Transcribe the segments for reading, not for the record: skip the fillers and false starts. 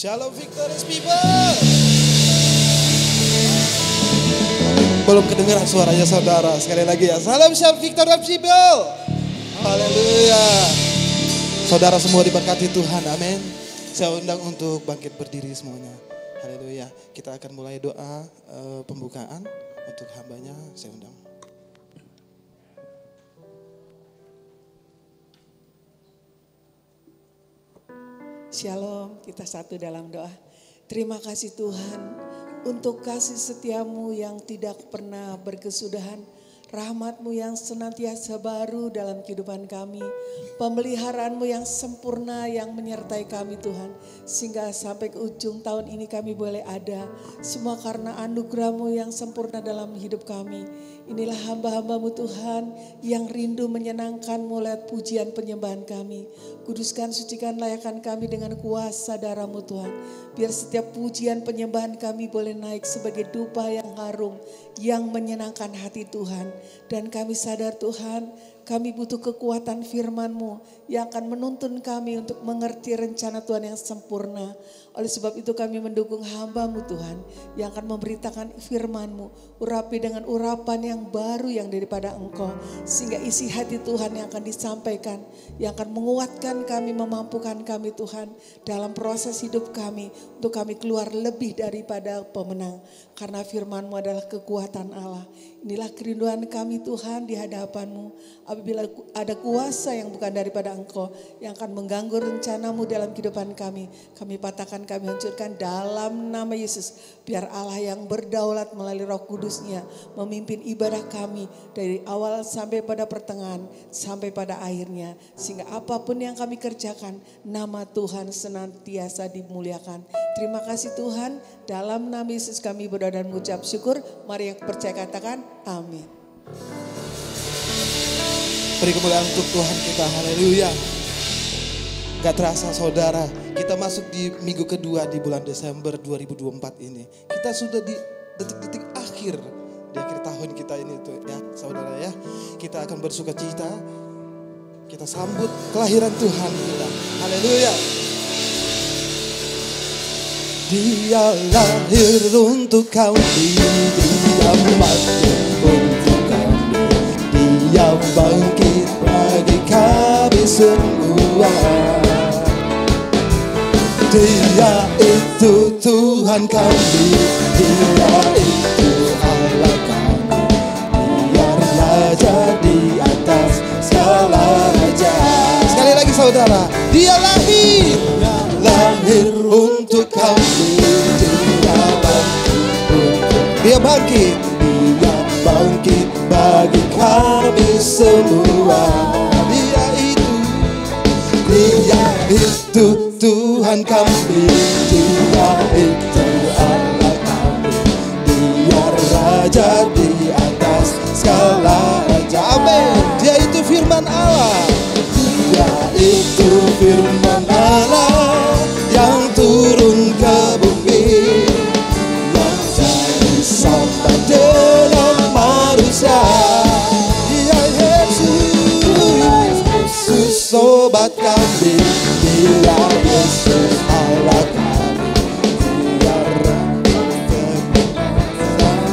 Shalom Victorious people. Belum kedengaran suaranya saudara. Sekali lagi ya. Salam Shalom Victorious people. Haleluya. Saudara semua diberkati Tuhan. Amin. Saya undang untuk bangkit berdiri semuanya. Haleluya. Kita akan mulai doa pembukaan untuk hambanya. Saya undang. Shalom, kita satu dalam doa. Terima kasih Tuhan untuk kasih setiamu yang tidak pernah berkesudahan. Rahmat-Mu yang senantiasa baru dalam kehidupan kami. Pemeliharaan-Mu yang sempurna yang menyertai kami Tuhan. Sehingga sampai ke ujung tahun ini kami boleh ada. Semua karena anugerah-Mu yang sempurna dalam hidup kami. Inilah hamba-hamba-Mu Tuhan yang rindu menyenangkan-Mu lewat pujian penyembahan kami. Kuduskan, sucikan, layakkan kami dengan kuasa darah-Mu Tuhan. Biar setiap pujian penyembahan kami boleh naik sebagai dupa yang harum. Yang menyenangkan hati Tuhan. Dan kami sadar Tuhan, kami butuh kekuatan firman-Mu yang akan menuntun kami untuk mengerti rencana Tuhan yang sempurna. Oleh sebab itu kami mendukung hamba-Mu Tuhan yang akan memberitakan firman-Mu. Urapi dengan urapan yang baru yang daripada Engkau. Sehingga isi hati Tuhan yang akan disampaikan. Yang akan menguatkan kami, memampukan kami Tuhan. Dalam proses hidup kami. Untuk kami keluar lebih daripada pemenang. Karena firman-Mu adalah kekuatan Allah. Inilah kerinduan kami Tuhan di hadapan-Mu. Apabila ada kuasa yang bukan daripada Engkau. Yang akan mengganggu rencana-Mu dalam kehidupan kami. Kami patahkan, kami hancurkan dalam nama Yesus. Biar Allah yang berdaulat melalui Roh Kudus-Nya memimpin ibadah kami. Dari awal sampai pada pertengahan. Sampai pada akhirnya. Sehingga apapun yang kami kerjakan. Nama Tuhan senantiasa dimuliakan. Terima kasih Tuhan. Dalam nama Yesus kami berdoa dan mengucap syukur. Mari yang percaya katakan amin. Beri kemuliaan untuk Tuhan kita. Haleluya. Gak terasa saudara, kita masuk di minggu kedua di bulan Desember 2024 ini. Kita sudah di detik-detik akhir. Di akhir tahun kita ini tuh ya saudara ya. Kita akan bersuka cita. Kita sambut kelahiran Tuhan kita. Haleluya. Dia lahir untuk kami, dia mati untuk kami, dia bangkit bagi kami semua. Dia itu Tuhan kami, dia itu Allah kami, dia Raja di atas segala raja. Sekali lagi saudara, dia lahir untuk kami, dia bangkit bagi kami semua. Dia itu Tuhan kami, dia itu Allah kami, dia Raja di atas segala raja. Amin. Dia itu firman Allah, dia itu firman Allah yang turun ke bumi, yang jadi sama dengan manusia. Dia Yesus sobat kami, dia Yesus Allah kami, dia Raja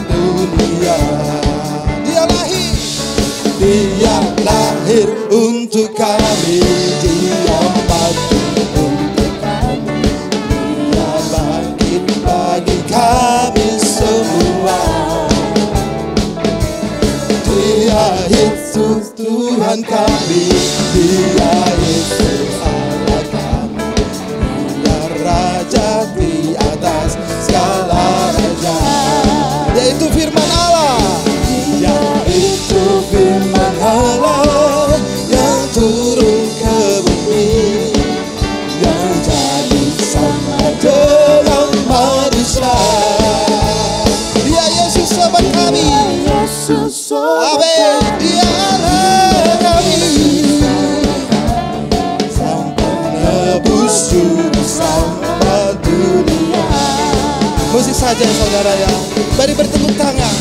dunia. Dia lahir untuk kami, dia mati untuk kami, dia bangkit bagi kami semua. Dia itu Tuhan kami, dia Yesus Allah kami, dia Raja di atas segala raja. Dia itu firman Allah, dia itu firman Allah yang turun ke bumi, yang jadi sama dengan manusia. Dia Yesus sobat kami, amin. Dia Allah kami, sampai nebus juru selamat dunia. Musik saja saudara ya, mari bertepuk tangan,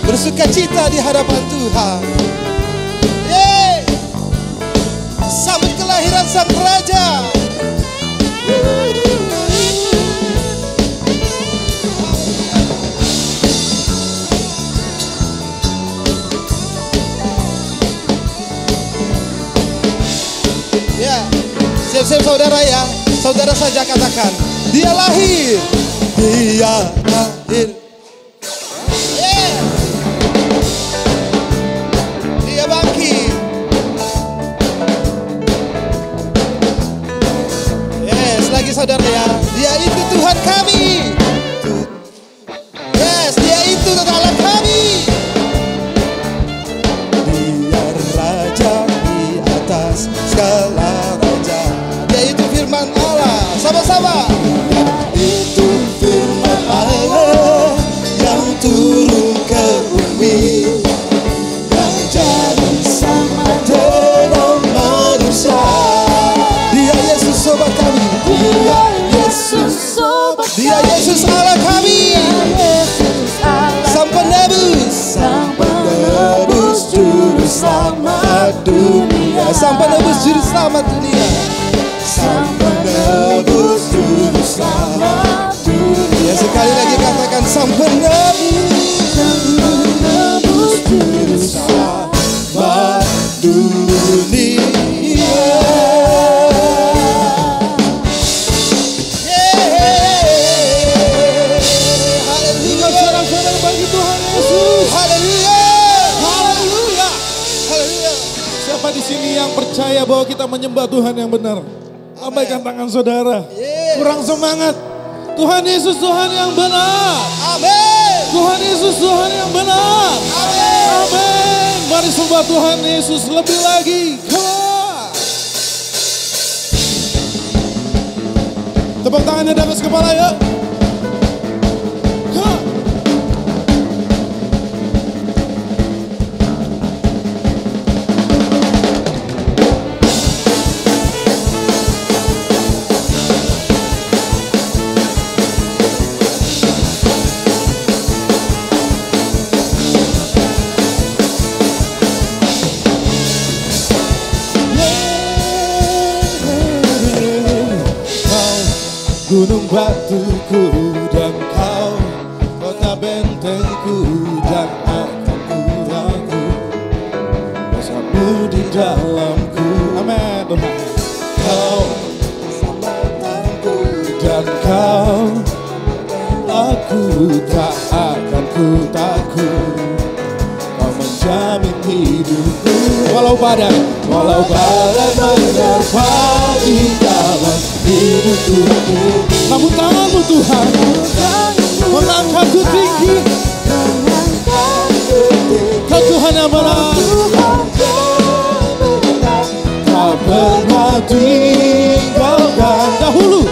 bersuka cita di hadapan Tuhan. Sambut kelahiran Sang Raja. saudara ya. Saudara saja katakan, dia lahir. Dia lahir. Yeah. Dia bangkit. Yes, lagi saudara ya. Dia itu Tuhan kami. Yes, dia itu Allah kami. Dia raja di atas segala raja. Dia itu firman Allah. Sama-sama. Dia itu firman Allah yang turun ke bumi, yang jadi sama dengan manusia. Dia Yesus sobat kami. Dia Yesus sobat kami. Dia Yesus Allah kami. Sang penebus, sang penebus juru selamat dunia. Sang penebus juru selamat dunia. Sang penebus juru selamat dunia. Sekali lagi katakan sang penebus, sang penebus juru selamat dunia. Di sini yang percaya bahwa kita menyembah Tuhan yang benar. Lambaikan tangan saudara. Kurang semangat. Tuhan Yesus Tuhan yang benar. Amin. Tuhan Yesus Tuhan yang benar. Amin. Amin. Mari sembah Tuhan Yesus lebih lagi. Tepuk tangannya di atas kepala ya. Gunung batuku dan kau, kota bentengku dan akan ku ragu, bersamamu di dalamku. Amin Tuhan. Kau selamatan dan kau, aku tak akan ku takut. Kau menjamin hidupku walau badai menerpa di dalam hidupku. Namun tanganmu Tuhan mengangkatku tinggi. Kau Tuhan yang benar, tak pernah tinggalkan. Dahulu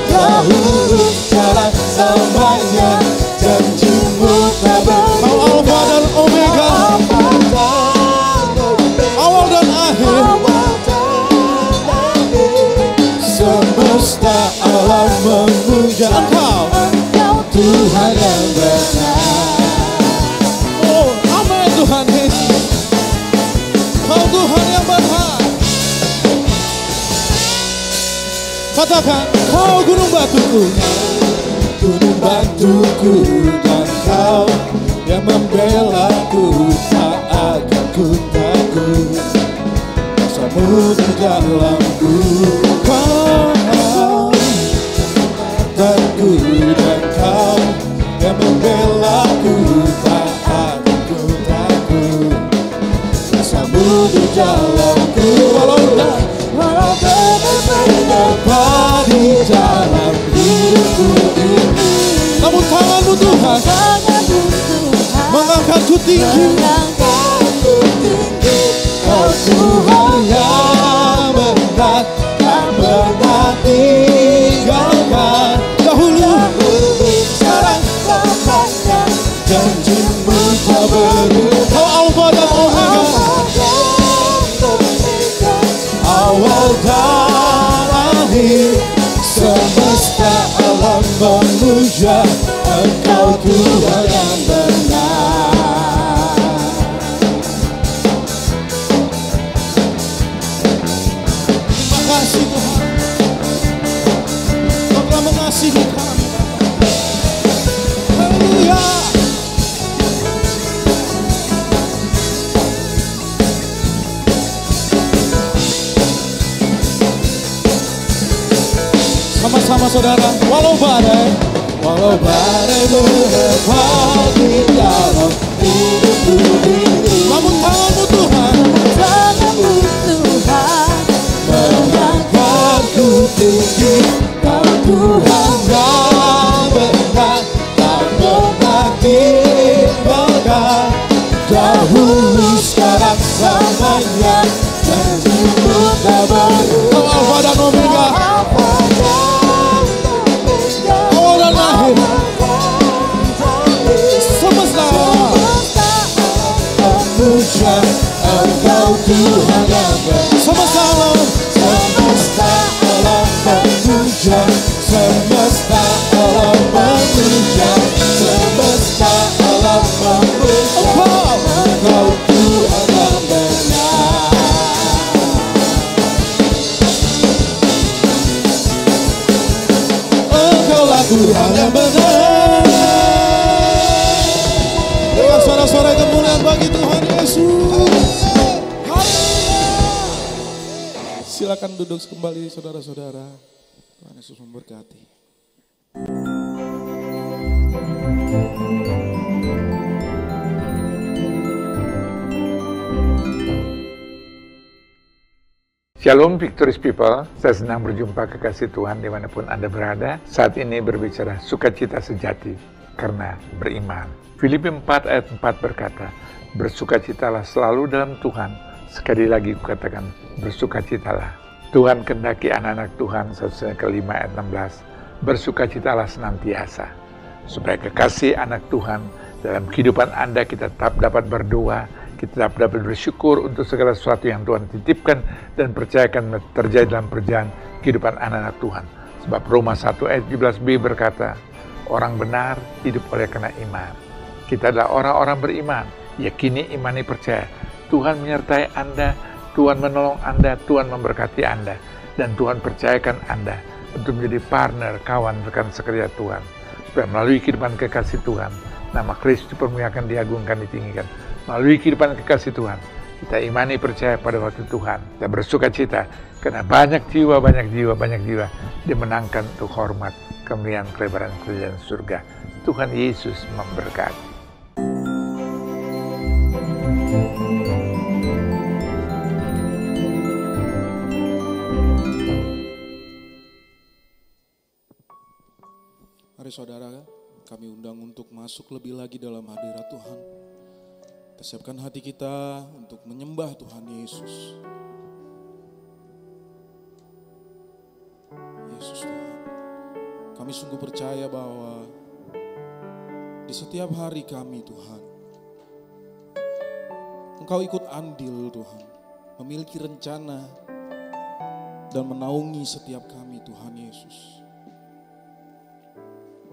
jalan semuanya, janjimu tak berubah. Kau Alfa dan Omega, awal dan akhir. Semesta alam memuja Engkau, Tuhan yang benar. Oh, amin Tuhan Yesus. Kau Tuhan yang benar. Katakan, kau gunung batuku, gunung batuku, dan kau yang membelaku, tak akan ku takut. Bersamamu di dalamku. Kau Tuhanku dan kau yang membelaku, tak akan ku takut. Bersamamu di dalamku. Walau menerpa di dalam hidupku ini. Namun tanganmu Tuhan mengangkatku tinggi. Kau Tuhan yang benar, tak pernah tinggalkan. Dahulu, sekarang, selamanya, janjimu tak berubah. Kau Alfa dan Omega, awal dan akhir. Semesta alam memuja Engkau Tuhan yang benar. Terima kasih Tuhan, Kau telah mengasihi kami. Haleluya. saudara-saudara, walau badai berhembus di dalam hidupku ini, namun tanganmu Tuhan, mengangkatku tinggi. Kau Tuhan yang benar, tak pernah tinggalkan. Dahulu sekarang selamanya, janjimu tak berubah. Kau Alfa dan Omega, awal dan akhir, semesta memuja Engkau Tuhan yang benar. Semesta alam memuja, semesta alam memuja, semesta alam memuja Engkau Tuhan yang benar. Engkaulah Tuhan yang benar. Dengan suara-suara kemuliaan bagi Tuhan Yesus. Silakan duduk kembali saudara-saudara. Tuhan Yesus memberkati. Shalom Victorious People, saya senang berjumpa kekasih Tuhan dimanapun Anda berada. Saat ini berbicara sukacita sejati karena beriman. Filipi 4 ayat 4 berkata, bersukacitalah selalu dalam Tuhan. Sekali lagi kukatakan, bersukacitalah. Tuhan kehendaki anak-anak Tuhan, 1 ke-5 ayat 16, bersukacitalah senantiasa. Supaya kekasih anak Tuhan, dalam kehidupan Anda kita tetap dapat berdoa, kita dapat bersyukur untuk segala sesuatu yang Tuhan titipkan dan percayakan terjadi dalam perjalanan kehidupan anak-anak Tuhan. Sebab Roma 1 ayat 17b berkata, orang benar hidup oleh karena iman. Kita adalah orang-orang beriman, yakini, imani, percaya. Tuhan menyertai Anda, Tuhan menolong Anda, Tuhan memberkati Anda, dan Tuhan percayakan Anda untuk menjadi partner, kawan, rekan sekerja Tuhan. Supaya melalui kehidupan kekasih Tuhan, nama Kristus dipermuliakan, diagungkan, ditinggikan. Melalui kehidupan kekasih Tuhan, kita imani, percaya pada waktu Tuhan. Kita bersuka cita karena banyak jiwa dimenangkan untuk hormat, kemuliaan, kelebaran, kerajaan surga. Tuhan Yesus memberkati. Mari saudara, kami undang untuk masuk lebih lagi dalam hadirat Tuhan. Kita siapkan hati kita untuk menyembah Tuhan Yesus. Yesus Tuhan, kami sungguh percaya bahwa di setiap hari kami Tuhan, Engkau ikut andil Tuhan, memiliki rencana dan menaungi setiap kami Tuhan Yesus.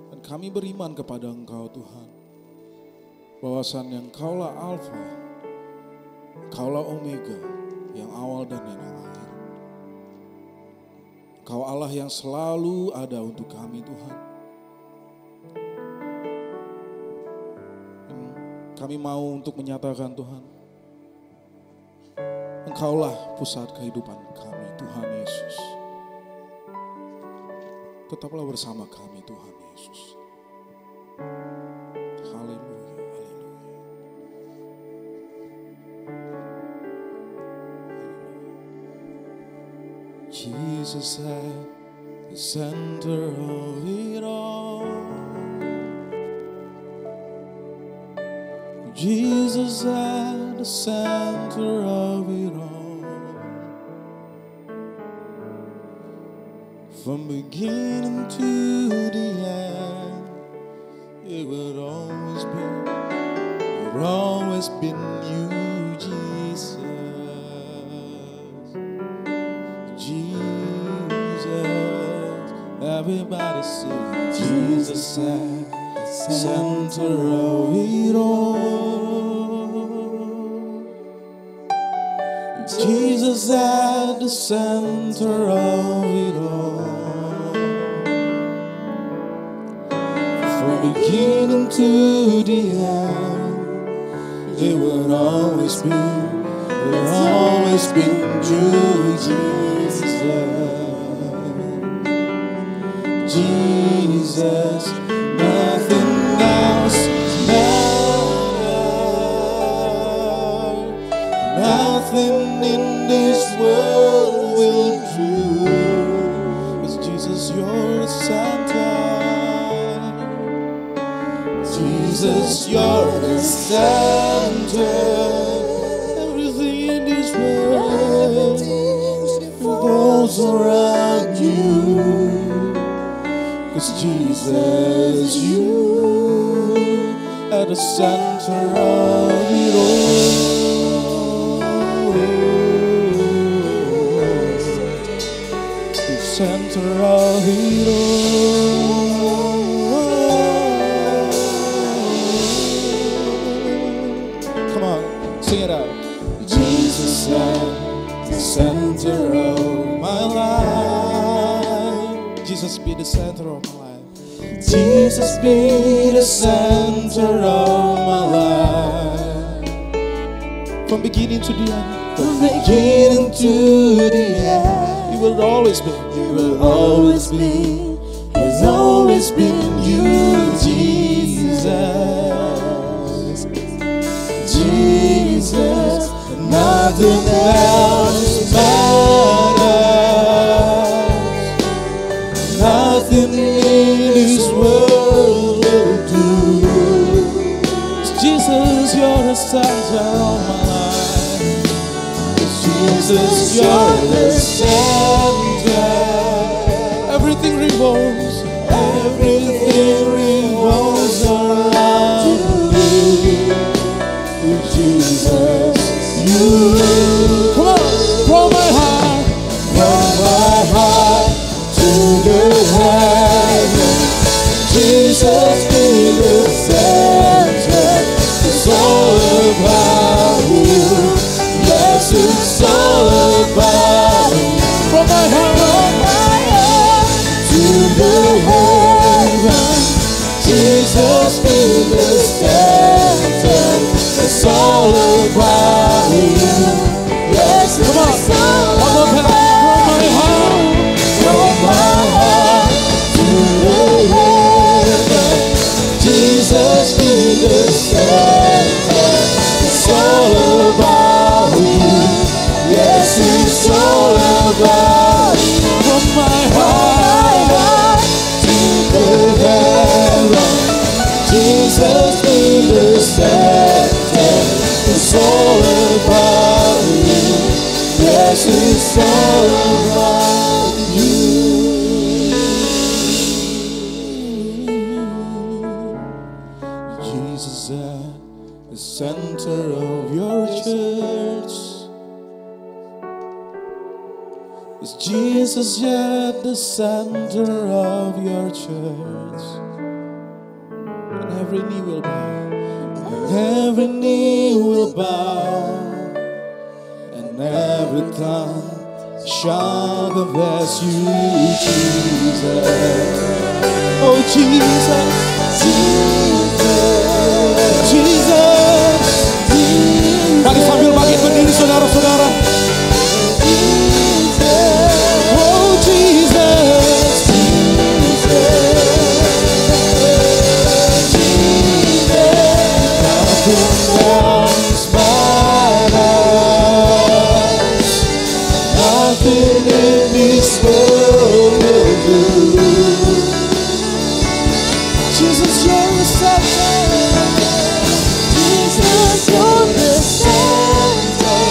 Dan kami beriman kepada Engkau Tuhan, bahwasannya Engkaulah Alfa, Engkaulah Omega, yang awal dan yang akhir. Engkau Allah yang selalu ada untuk kami Tuhan. Dan kami mau untuk menyatakan Tuhan, Engkaulah pusat kehidupan kami Tuhan Yesus. Tetaplah bersama kami Tuhan Yesus. Haleluya, haleluya. Jesus at the center of it all. Jesus at the center of it all. From beginning to the end, it would always been you, Jesus. Jesus, everybody say Jesus at the center of it all. Jesus at the center of it all. From beginning to the end, it would always be you, Jesus. Jesus, nothing else matters. Nothing in this world will do. 'Cause Jesus, you're the center. Jesus, you're the center. Everything in this world revolves around you. 'Cause Jesus, you are the center of it all. The center of it all. Come on, sing it out. Jesus, I'm the center of my life. Jesus, be the center of my life. Jesus, be the center of my life. From beginning to the end. From beginning to the end. You will always be. You will always be. Has always been you, Jesus. Jesus, nothing else matters. Nothing in this world will do. Jesus, you're the center of my life. Jesus, you're the center. Everything revolves around you. Jesus, you. Come on, from my heart to the heaven. Jesus, be the center. It's all about you. Yes, it's all about you. From my heart to the heaven. Jesus, be the center. It's all about you. Yes, come on. From my heart to the heaven. Jesus, be the center. It's all about you. Yes, it's all about you. From my heart to the heaven. Jesus, be the center. It's all about you. Yes, it's all about you. Jesus at the center of your church. Is Jesus at the center of your church? And every knee will bow. Every knee will bow, and every tongue shall confess you, Jesus. Oh, Jesus, Jesus, Jesus. Mari sambil bangkit berdiri, saudara-saudara. Oh, Jesus, nothing in this world will do. Jesus, you're the center. Jesus, you're the center.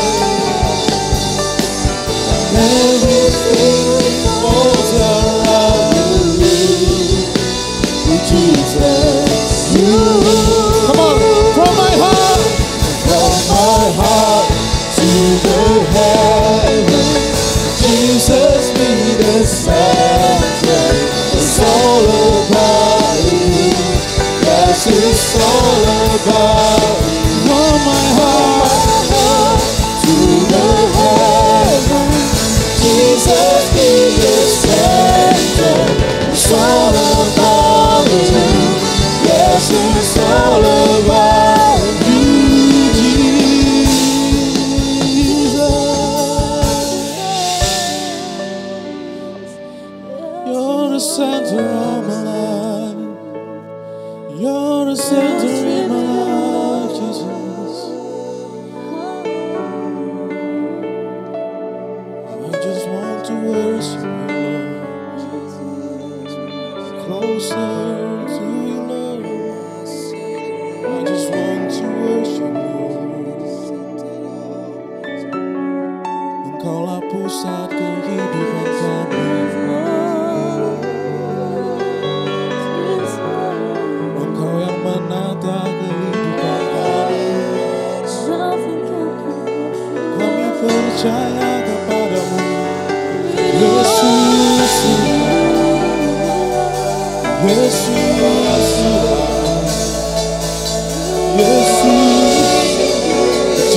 Everything revolves around you. Jesus, you. Come on, from my heart to the heaven. Jesus, be the center. It's all about you. Yes, it's all about you. From my heart to the heaven. Jesus, be the center. It's all about you. Yes, it's all about you, Jesus. You're the center percaya kepadamu, Yesus Tuhan, Yesus Tuhan, Yesus,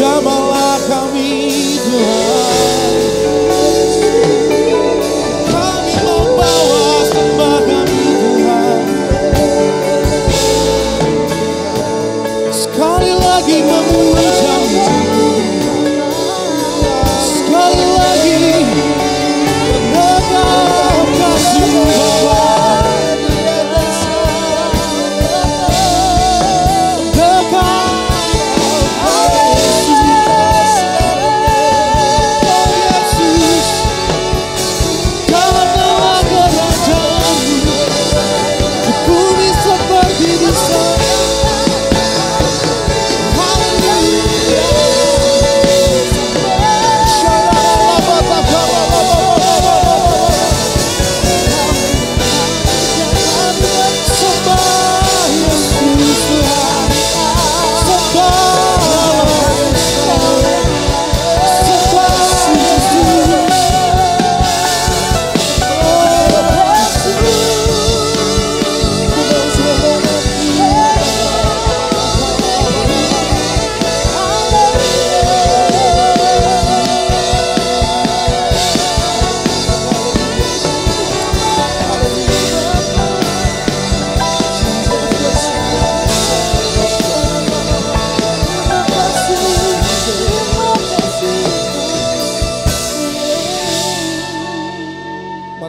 jamahlah kami Tuhan. Kami membawa sembah kami Tuhan, sekali lagi memuja-Mu, sekali lagi menegak kasih-Mu Bapa.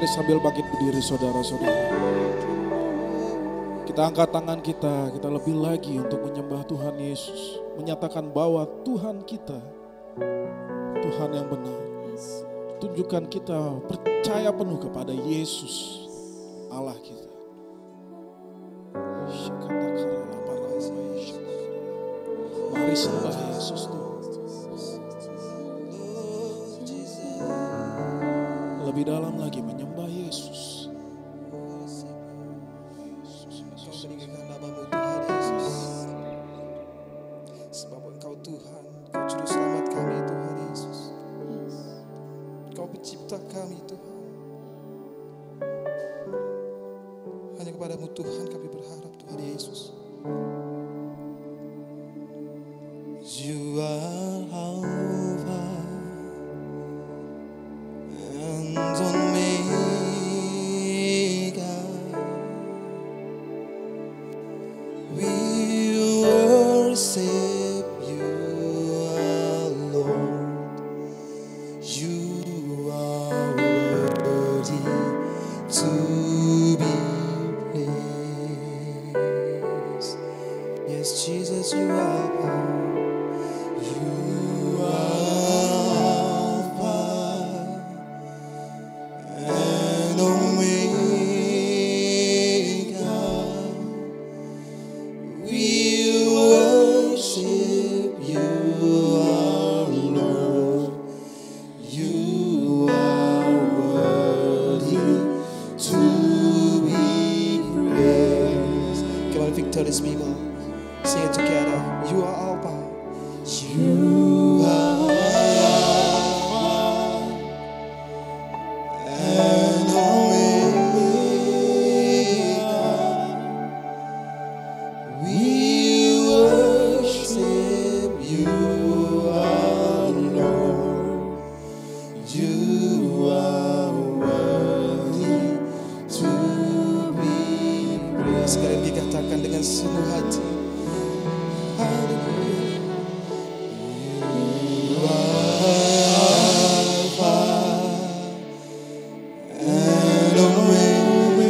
Sambil bangkit berdiri saudara-saudara, kita angkat tangan kita lebih lagi untuk menyembah Tuhan Yesus, menyatakan bahwa Tuhan kita, Tuhan yang benar. Tunjukkan kita percaya penuh kepada Yesus, Allah kita. Mari sembah Yesus Tuhan. Lebih dalam lagi menyembah Yesus. Kau meninggikan nama-Mu Tuhan Yesus. Sebab Engkau Tuhan, Engkau Juru Selamat kami Tuhan Yesus. Engkau pencipta kami Tuhan. Hanya kepada-Mu Tuhan kami berharap Tuhan Yesus. You are Alpha and Omega. We worship You, our Lord. You are worthy to be praised. Yes, Jesus, You are. Victorious people, sing it together. You are Alpha. You are Alpha and Omega. We worship You, our Lord. You are worthy to be praised. Sekalian dikatakan dengan seluruh hati. Haleluya. You are Alpha and Omega.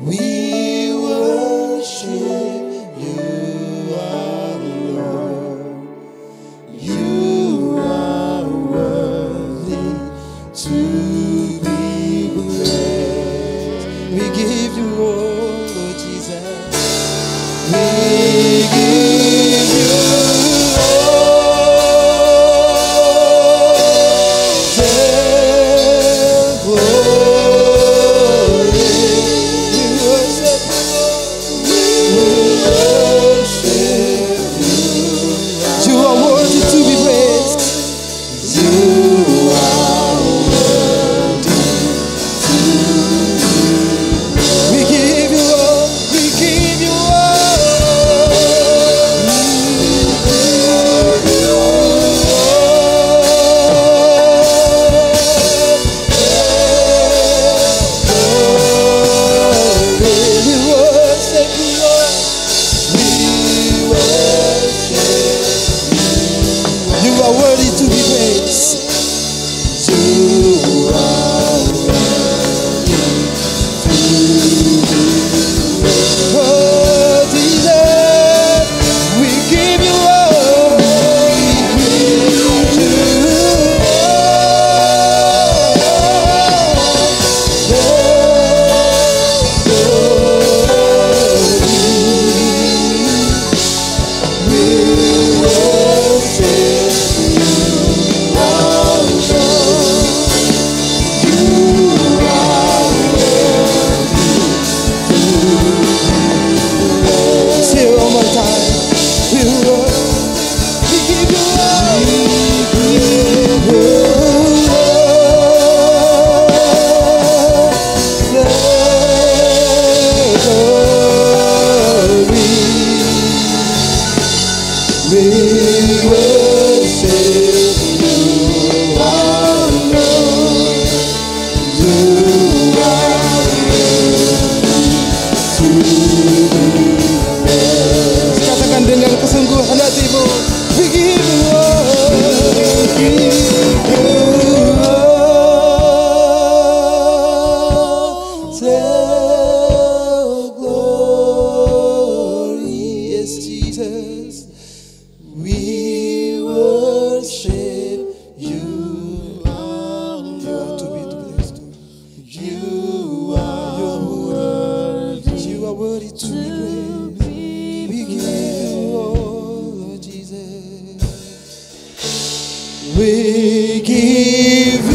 We worship You, our Lord. You are worthy to be praised. We give You all, Lord Jesus. We give You all the glory. We worship You, Lord. We worship You. You to be praised. We give you all, Lord Jesus. We give you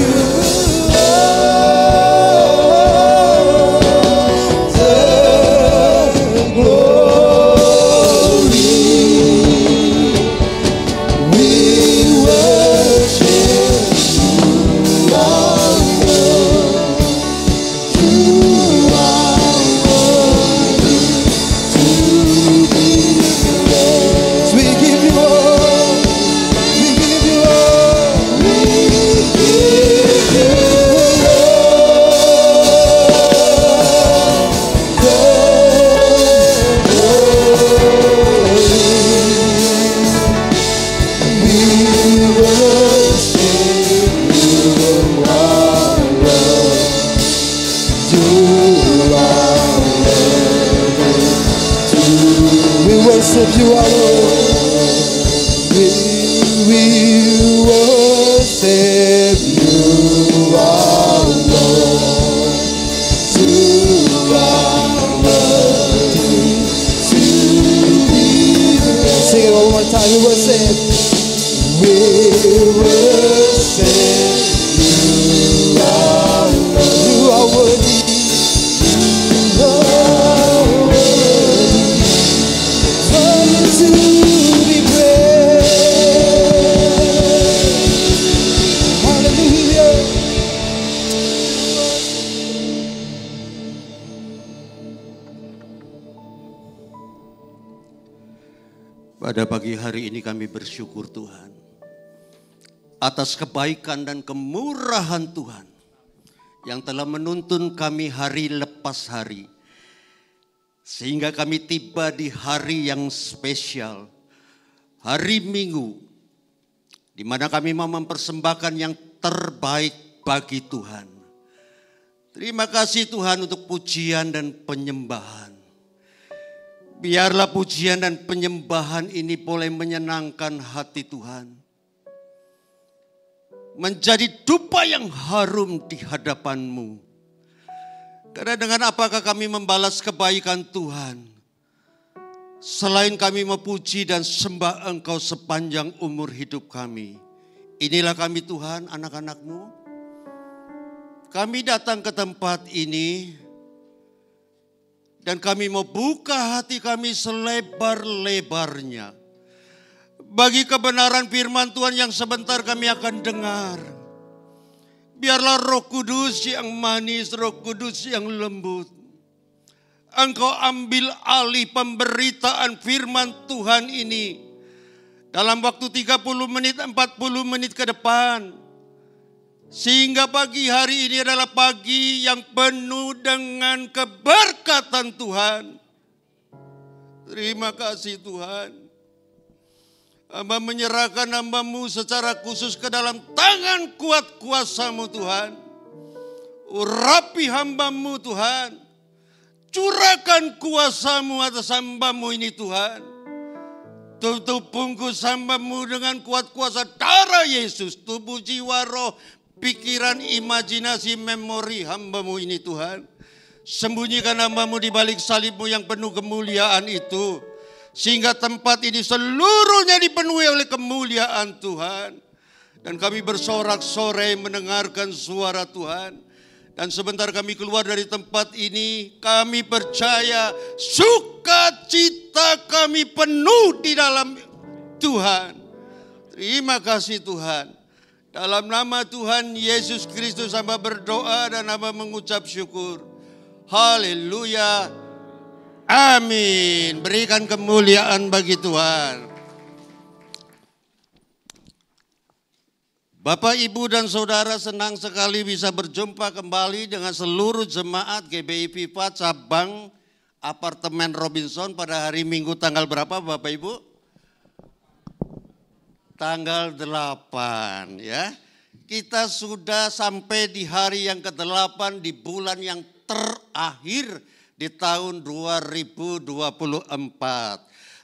worship you, our Lord. We worship you, our Lord. You are worthy to be praised. Sing it one more time. We worship you, our Lord. You are worthy. To be praised. Hallelujah. Pada pagi hari ini kami bersyukur Tuhan atas kebaikan dan kemurahan Tuhan yang telah menuntun kami hari lepas hari. Sehingga kami tiba di hari yang spesial, hari Minggu, di mana kami mau mempersembahkan yang terbaik bagi Tuhan. Terima kasih Tuhan untuk pujian dan penyembahan. Biarlah pujian dan penyembahan ini boleh menyenangkan hati Tuhan. Menjadi dupa yang harum di hadapan-Mu. Karena dengan apakah kami membalas kebaikan Tuhan, selain kami memuji dan sembah Engkau sepanjang umur hidup kami. Inilah kami Tuhan, anak-anak-Mu. Kami datang ke tempat ini, dan kami mau buka hati kami selebar-lebarnya. Bagi kebenaran firman Tuhan yang sebentar kami akan dengar. Biarlah Roh Kudus yang manis, Roh Kudus yang lembut. Engkau ambil alih pemberitaan firman Tuhan ini. Dalam waktu 30 menit, 40 menit ke depan. Sehingga pagi hari ini adalah pagi yang penuh dengan keberkatan Tuhan. Terima kasih Tuhan. Hamba menyerahkan hamba-Mu secara khusus ke dalam tangan kuat kuasa-Mu Tuhan. Urapi hamba-Mu Tuhan. Curahkan kuasa-Mu atas hamba-Mu ini Tuhan. Tutup bungkus hamba-Mu dengan kuat kuasa darah Yesus. Tubuh, jiwa, roh, pikiran, imajinasi, memori hamba-Mu ini Tuhan. Sembunyikan hamba-Mu di balik salib-Mu yang penuh kemuliaan itu. Sehingga tempat ini seluruhnya dipenuhi oleh kemuliaan Tuhan. Dan kami bersorak-sorai mendengarkan suara Tuhan. Dan sebentar kami keluar dari tempat ini, kami percaya sukacita kami penuh di dalam Tuhan. Terima kasih Tuhan. Dalam nama Tuhan Yesus Kristus hamba berdoa dan hamba mengucap syukur. Haleluya. Amin. Berikan kemuliaan bagi Tuhan. Bapak, Ibu, dan Saudara, senang sekali bisa berjumpa kembali dengan seluruh jemaat GBI Viva cabang Apartemen Robinson pada hari Minggu tanggal berapa Bapak Ibu? Tanggal 8 ya. Kita sudah sampai di hari yang ke-8 di bulan yang terakhir di tahun 2024.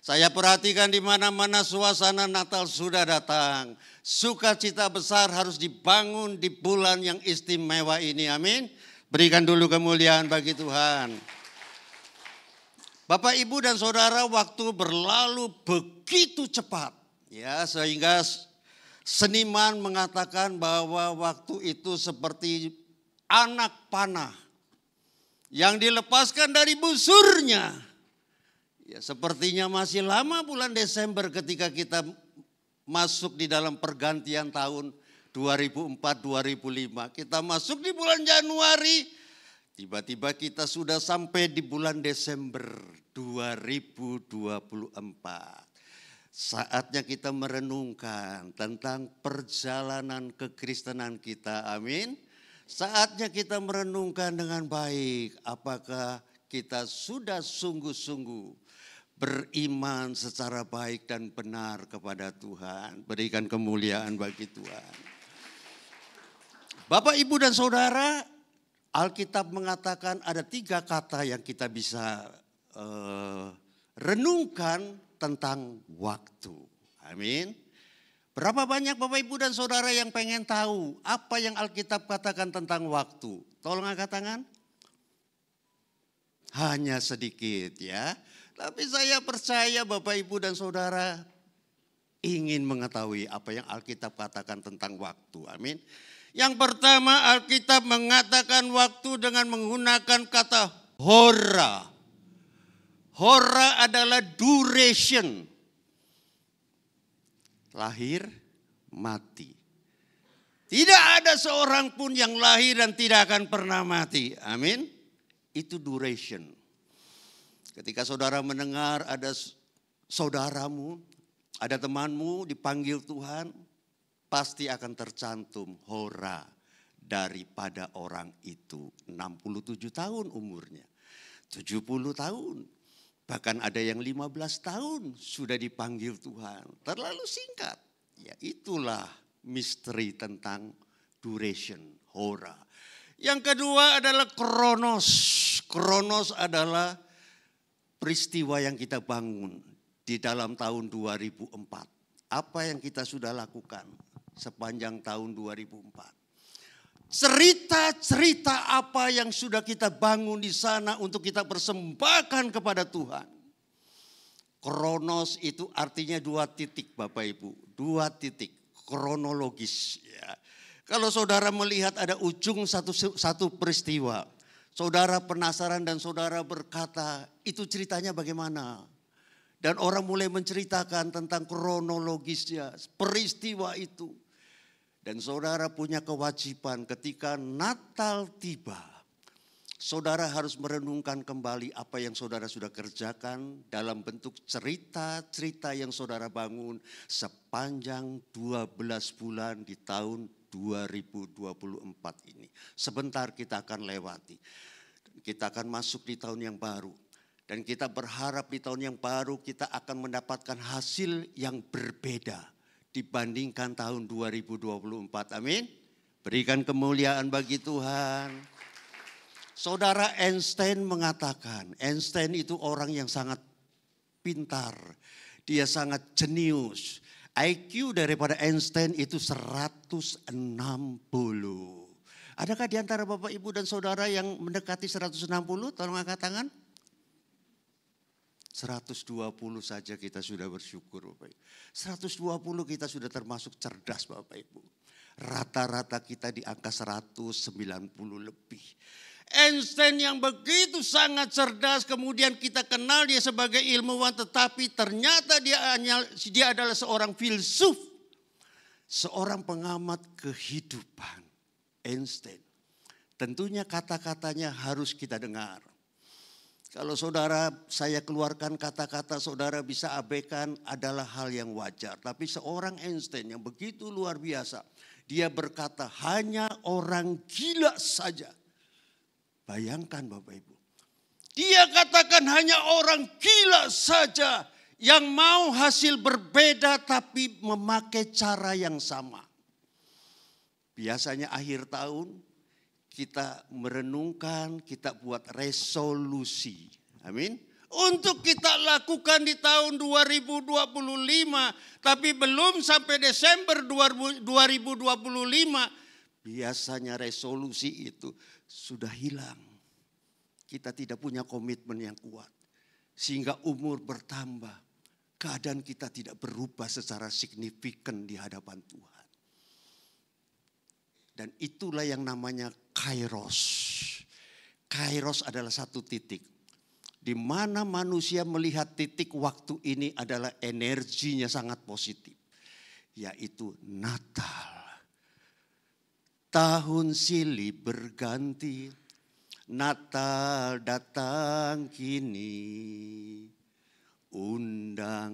Saya perhatikan di mana-mana suasana Natal sudah datang. Sukacita besar harus dibangun di bulan yang istimewa ini. Amin. Berikan dulu kemuliaan bagi Tuhan. Bapak, Ibu dan Saudara, waktu berlalu begitu cepat. Ya, sehingga seniman mengatakan bahwa waktu itu seperti anak panah yang dilepaskan dari busurnya. Ya, sepertinya masih lama bulan Desember ketika kita masuk di dalam pergantian tahun 2004-2005. Kita masuk di bulan Januari, tiba-tiba kita sudah sampai di bulan Desember 2024. Saatnya kita merenungkan tentang perjalanan kekristenan kita, amin. Saatnya kita merenungkan dengan baik apakah kita sudah sungguh-sungguh beriman secara baik dan benar kepada Tuhan. Berikan kemuliaan bagi Tuhan. Bapak, Ibu dan Saudara, Alkitab mengatakan ada 3 kata yang kita bisa renungkan tentang waktu. Amin. Berapa banyak Bapak, Ibu dan Saudara yang pengen tahu apa yang Alkitab katakan tentang waktu? Tolong angkat tangan. Hanya sedikit ya. Tapi saya percaya Bapak, Ibu dan Saudara ingin mengetahui apa yang Alkitab katakan tentang waktu. Amin. Yang pertama, Alkitab mengatakan waktu dengan menggunakan kata hora. Hora adalah duration. Lahir, mati. Tidak ada seorang pun yang lahir dan tidak akan pernah mati. Amin. Itu duration. Ketika saudara mendengar ada saudaramu, ada temanmu dipanggil Tuhan, pasti akan tercantum hora daripada orang itu. 67 tahun umurnya, 70 tahun. Bahkan ada yang 15 tahun sudah dipanggil Tuhan. Terlalu singkat. Ya, itulah misteri tentang duration, hora. Yang kedua adalah kronos. Kronos adalah peristiwa yang kita bangun di dalam tahun 2004. Apa yang kita sudah lakukan sepanjang tahun 2004. Cerita-cerita apa yang sudah kita bangun di sana untuk kita persembahkan kepada Tuhan. Kronos itu artinya 2 titik Bapak Ibu. 2 titik kronologis. Ya. Kalau saudara melihat ada ujung satu peristiwa. Saudara penasaran dan saudara berkata itu ceritanya bagaimana. Dan orang mulai menceritakan tentang kronologisnya peristiwa itu. Dan saudara punya kewajiban ketika Natal tiba. Saudara harus merenungkan kembali apa yang saudara sudah kerjakan dalam bentuk cerita-cerita yang saudara bangun sepanjang 12 bulan di tahun 2024 ini. Sebentar kita akan lewati. Kita akan masuk di tahun yang baru. Dan kita berharap di tahun yang baru kita akan mendapatkan hasil yang berbeda dibandingkan tahun 2024. Amin. Berikan kemuliaan bagi Tuhan. Saudara Einstein mengatakan, Einstein itu orang yang sangat pintar. Dia sangat jenius. IQ daripada Einstein itu 160. Adakah di antara Bapak, Ibu dan Saudara yang mendekati 160? Tolong angkat tangan. 120 saja kita sudah bersyukur Bapak Ibu. 120 kita sudah termasuk cerdas Bapak Ibu. Rata-rata kita di angka 190 lebih. Einstein yang begitu sangat cerdas, kemudian kita kenal dia sebagai ilmuwan, tetapi ternyata dia adalah seorang filsuf. Seorang pengamat kehidupan. Einstein. Tentunya kata-katanya harus kita dengar. Kalau saudara saya keluarkan kata-kata saudara bisa abaikan adalah hal yang wajar. Tapi seorang Einstein yang begitu luar biasa. Dia berkata hanya orang gila saja. Bayangkan Bapak Ibu. Dia katakan hanya orang gila saja yang mau hasil berbeda tapi memakai cara yang sama. Biasanya akhir tahun kita merenungkan, kita buat resolusi. Amin. Untuk kita lakukan di tahun 2025. Tapi belum sampai Desember 2025. Biasanya resolusi itu sudah hilang. Kita tidak punya komitmen yang kuat. sehingga umur bertambah, keadaan kita tidak berubah secara signifikan di hadapan Tuhan. Dan itulah yang namanya kairos. Kairos adalah satu titik, di mana manusia melihat titik waktu ini adalah energinya sangat positif, yaitu Natal. Tahun silih berganti, Natal datang kini, undang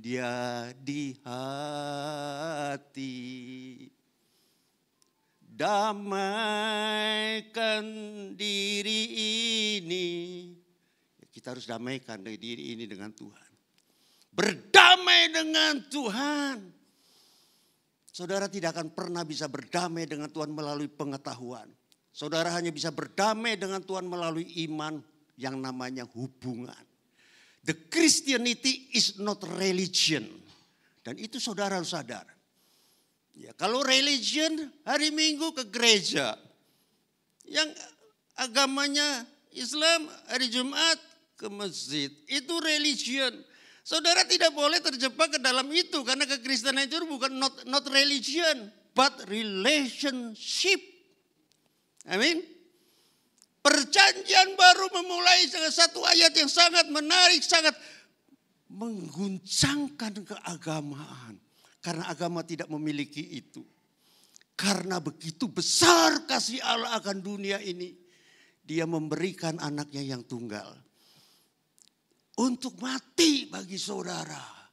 dia di hati. Damaikan diri ini. Kita harus damaikan diri ini dengan Tuhan. Berdamai dengan Tuhan. Saudara tidak akan pernah bisa berdamai dengan Tuhan melalui pengetahuan. Saudara hanya bisa berdamai dengan Tuhan melalui iman yang namanya hubungan. The Christianity is not religion. Dan itu saudara harus sadar. Ya, kalau religion, hari Minggu ke gereja. Yang agamanya Islam, hari Jumat ke masjid. Itu religion. Saudara tidak boleh terjebak ke dalam itu. Karena kekristenan itu bukan not religion, but relationship. Amin. Perjanjian baru memulai dengan satu ayat yang sangat menarik, sangat mengguncangkan keagamaan. Karena agama tidak memiliki itu. Karena begitu besar kasih Allah akan dunia ini, Dia memberikan anaknya yang tunggal untuk mati bagi saudara.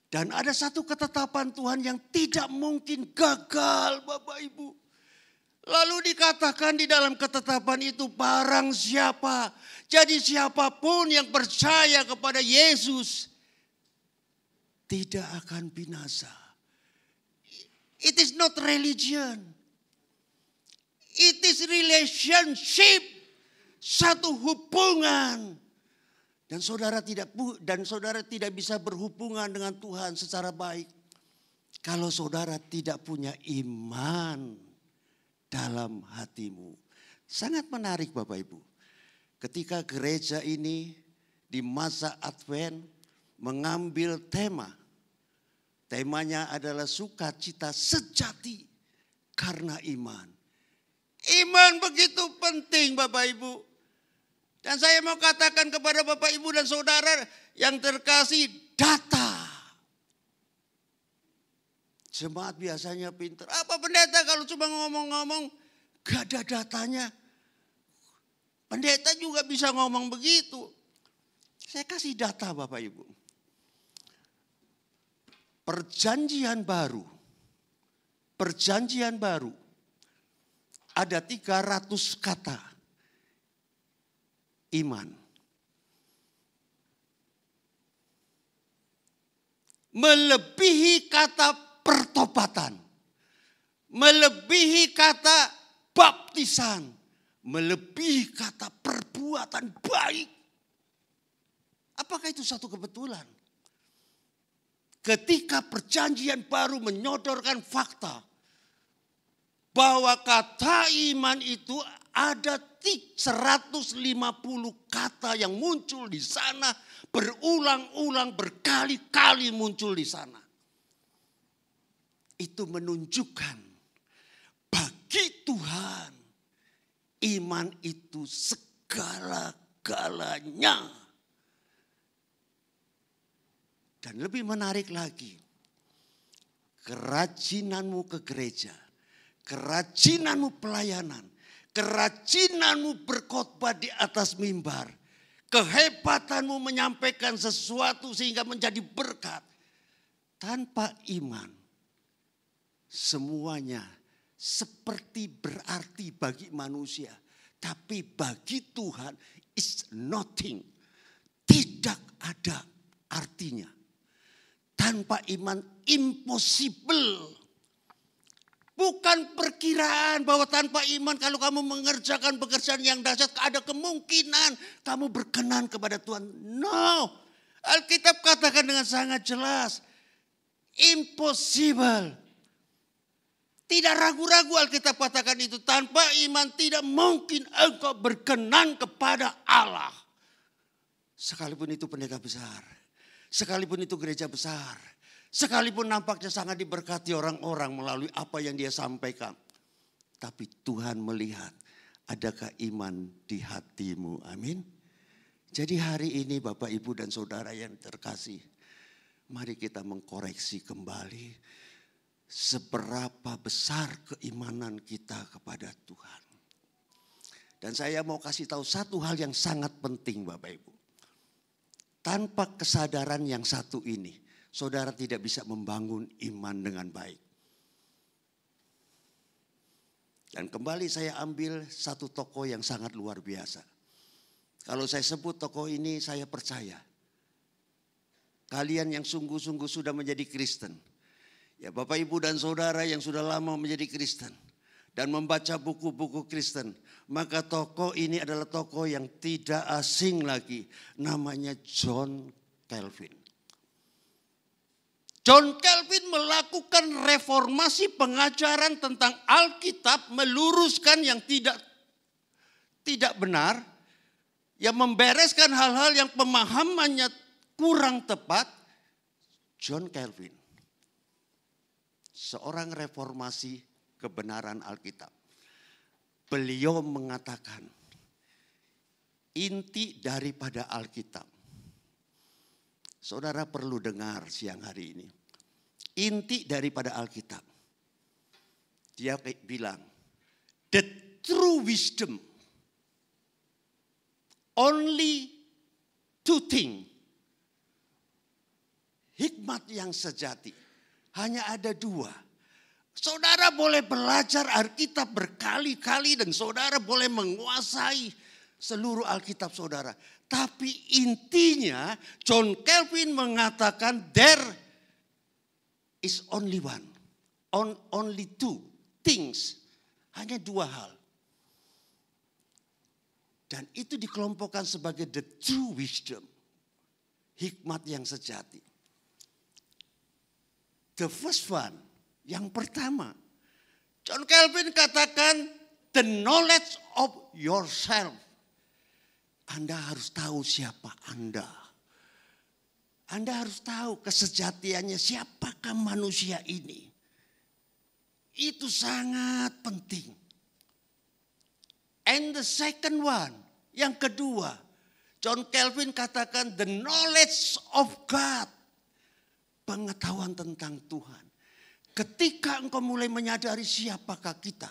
Dan ada satu ketetapan Tuhan yang tidak mungkin gagal, Bapak Ibu. Lalu dikatakan di dalam ketetapan itu, barang siapa, jadi siapapun yang percaya kepada Yesus tidak akan binasa. It is not religion. It is relationship. Satu hubungan. Dan saudara tidak bisa berhubungan dengan Tuhan secara baik kalau saudara tidak punya iman dalam hatimu. Sangat menarik Bapak Ibu. Ketika gereja ini di masa Advent mengambil temanya adalah sukacita sejati karena iman. Iman begitu penting Bapak Ibu. Dan saya mau katakan kepada Bapak Ibu dan Saudara yang terkasih, data. Jemaat biasanya pintar. Apa pendeta kalau cuma ngomong-ngomong gak ada datanya? Pendeta juga bisa ngomong begitu. Saya kasih data Bapak Ibu. Perjanjian baru ada 300 kata iman. Melebihi kata pertobatan. Melebihi kata baptisan. Melebihi kata perbuatan baik. Apakah itu satu kebetulan? Ketika perjanjian baru menyodorkan fakta bahwa kata iman itu ada 150 kata yang muncul di sana, berulang-ulang berkali-kali muncul di sana. Itu menunjukkan bagi Tuhan iman itu segala-galanya. Dan lebih menarik lagi, kerajinanmu ke gereja, kerajinanmu pelayanan, kerajinanmu berkhotbah di atas mimbar, kehebatanmu menyampaikan sesuatu sehingga menjadi berkat. Tanpa iman, semuanya seperti berarti bagi manusia. Tapi bagi Tuhan is nothing. Tidak ada artinya. Tanpa iman impossible. Bukan perkiraan bahwa tanpa iman kalau kamu mengerjakan pekerjaan yang dahsyat ada kemungkinan kamu berkenan kepada Tuhan. No. Alkitab katakan dengan sangat jelas. Impossible. Tidak ragu-ragu Alkitab katakan itu. Tanpa iman tidak mungkin engkau berkenan kepada Allah. Sekalipun itu pendeta besar, sekalipun itu gereja besar, sekalipun nampaknya sangat diberkati orang-orang melalui apa yang dia sampaikan. Tapi Tuhan melihat adakah iman di hatimu. Amin. Jadi hari ini Bapak, Ibu dan Saudara yang terkasih, mari kita mengkoreksi kembali seberapa besar keimanan kita kepada Tuhan. Dan saya mau kasih tahu satu hal yang sangat penting Bapak Ibu. Tanpa kesadaran yang satu ini, saudara tidak bisa membangun iman dengan baik. Dan kembali saya ambil satu tokoh yang sangat luar biasa. Kalau saya sebut tokoh ini, saya percaya kalian yang sungguh-sungguh sudah menjadi Kristen, ya Bapak Ibu dan Saudara yang sudah lama menjadi Kristen dan membaca buku-buku Kristen, maka tokoh ini adalah tokoh yang tidak asing lagi, namanya John Calvin. John Calvin melakukan reformasi pengajaran tentang Alkitab, meluruskan yang tidak benar, yang membereskan hal-hal yang pemahamannya kurang tepat. John Calvin, seorang reformasi kebenaran Alkitab. Beliau mengatakan inti daripada Alkitab. Saudara perlu dengar siang hari ini. Inti daripada Alkitab. Dia bilang, the true wisdom, only two things. Hikmat yang sejati, hanya ada dua. Saudara boleh belajar Alkitab berkali-kali dan saudara boleh menguasai seluruh Alkitab saudara. Tapi intinya John Calvin mengatakan there is only one. Only two things. Hanya dua hal. Dan itu dikelompokkan sebagai the true wisdom. Hikmat yang sejati. The first one, yang pertama. John Calvin katakan the knowledge of yourself. Anda harus tahu siapa Anda. Anda harus tahu kesejatiannya siapakah manusia ini. Itu sangat penting. And the second one, yang kedua, John Calvin katakan the knowledge of God. Pengetahuan tentang Tuhan. Ketika engkau mulai menyadari siapakah kita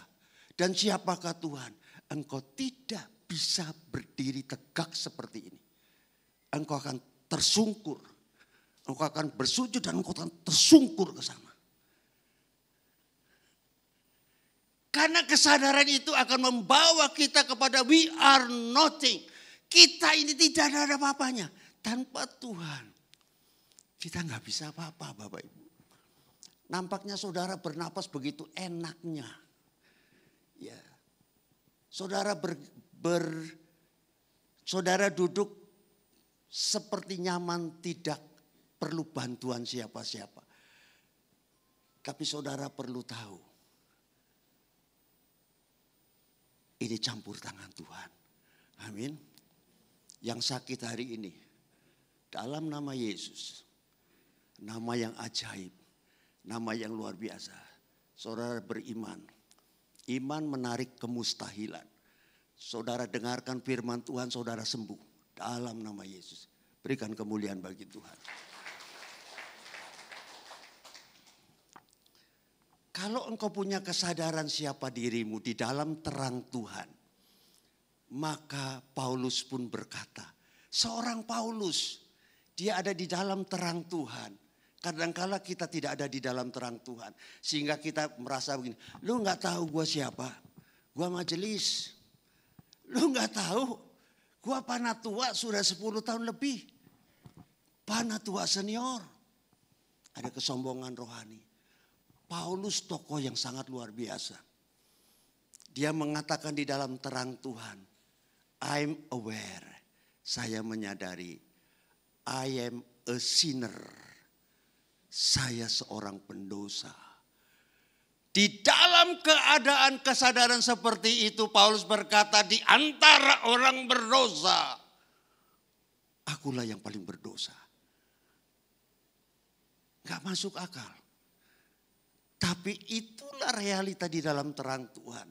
dan siapakah Tuhan, engkau tidak bisa berdiri tegak seperti ini. Engkau akan tersungkur. Engkau akan bersujud dan engkau akan tersungkur ke sana. Karena kesadaran itu akan membawa kita kepada we are nothing. Kita ini tidak ada apa-apanya. Tanpa Tuhan. Kita nggak bisa apa-apa Bapak Ibu. Nampaknya saudara bernapas begitu enaknya. Ya. Saudara saudara duduk seperti nyaman, tidak perlu bantuan siapa-siapa. Tapi saudara perlu tahu, ini campur tangan Tuhan. Amin. Yang sakit hari ini, dalam nama Yesus, nama yang ajaib, nama yang luar biasa. Saudara beriman, iman menarik kemustahilan. Saudara dengarkan firman Tuhan, saudara sembuh dalam nama Yesus. Berikan kemuliaan bagi Tuhan. Kalau engkau punya kesadaran siapa dirimu di dalam terang Tuhan, maka Paulus pun berkata, seorang Paulus, dia ada di dalam terang Tuhan. Kadangkala kita tidak ada di dalam terang Tuhan. Sehingga kita merasa begini, lu gak tahu gue siapa? Gue majelis. Lu gak tahu, gue panatua sudah 10 tahun lebih. Panatua senior. Ada kesombongan rohani. Paulus tokoh yang sangat luar biasa. Dia mengatakan di dalam terang Tuhan, I'm aware, saya menyadari, I am a sinner. Saya seorang pendosa. Di dalam keadaan kesadaran seperti itu, Paulus berkata, di antara orang berdosa, akulah yang paling berdosa. Gak masuk akal. Tapi itulah realita di dalam terang Tuhan.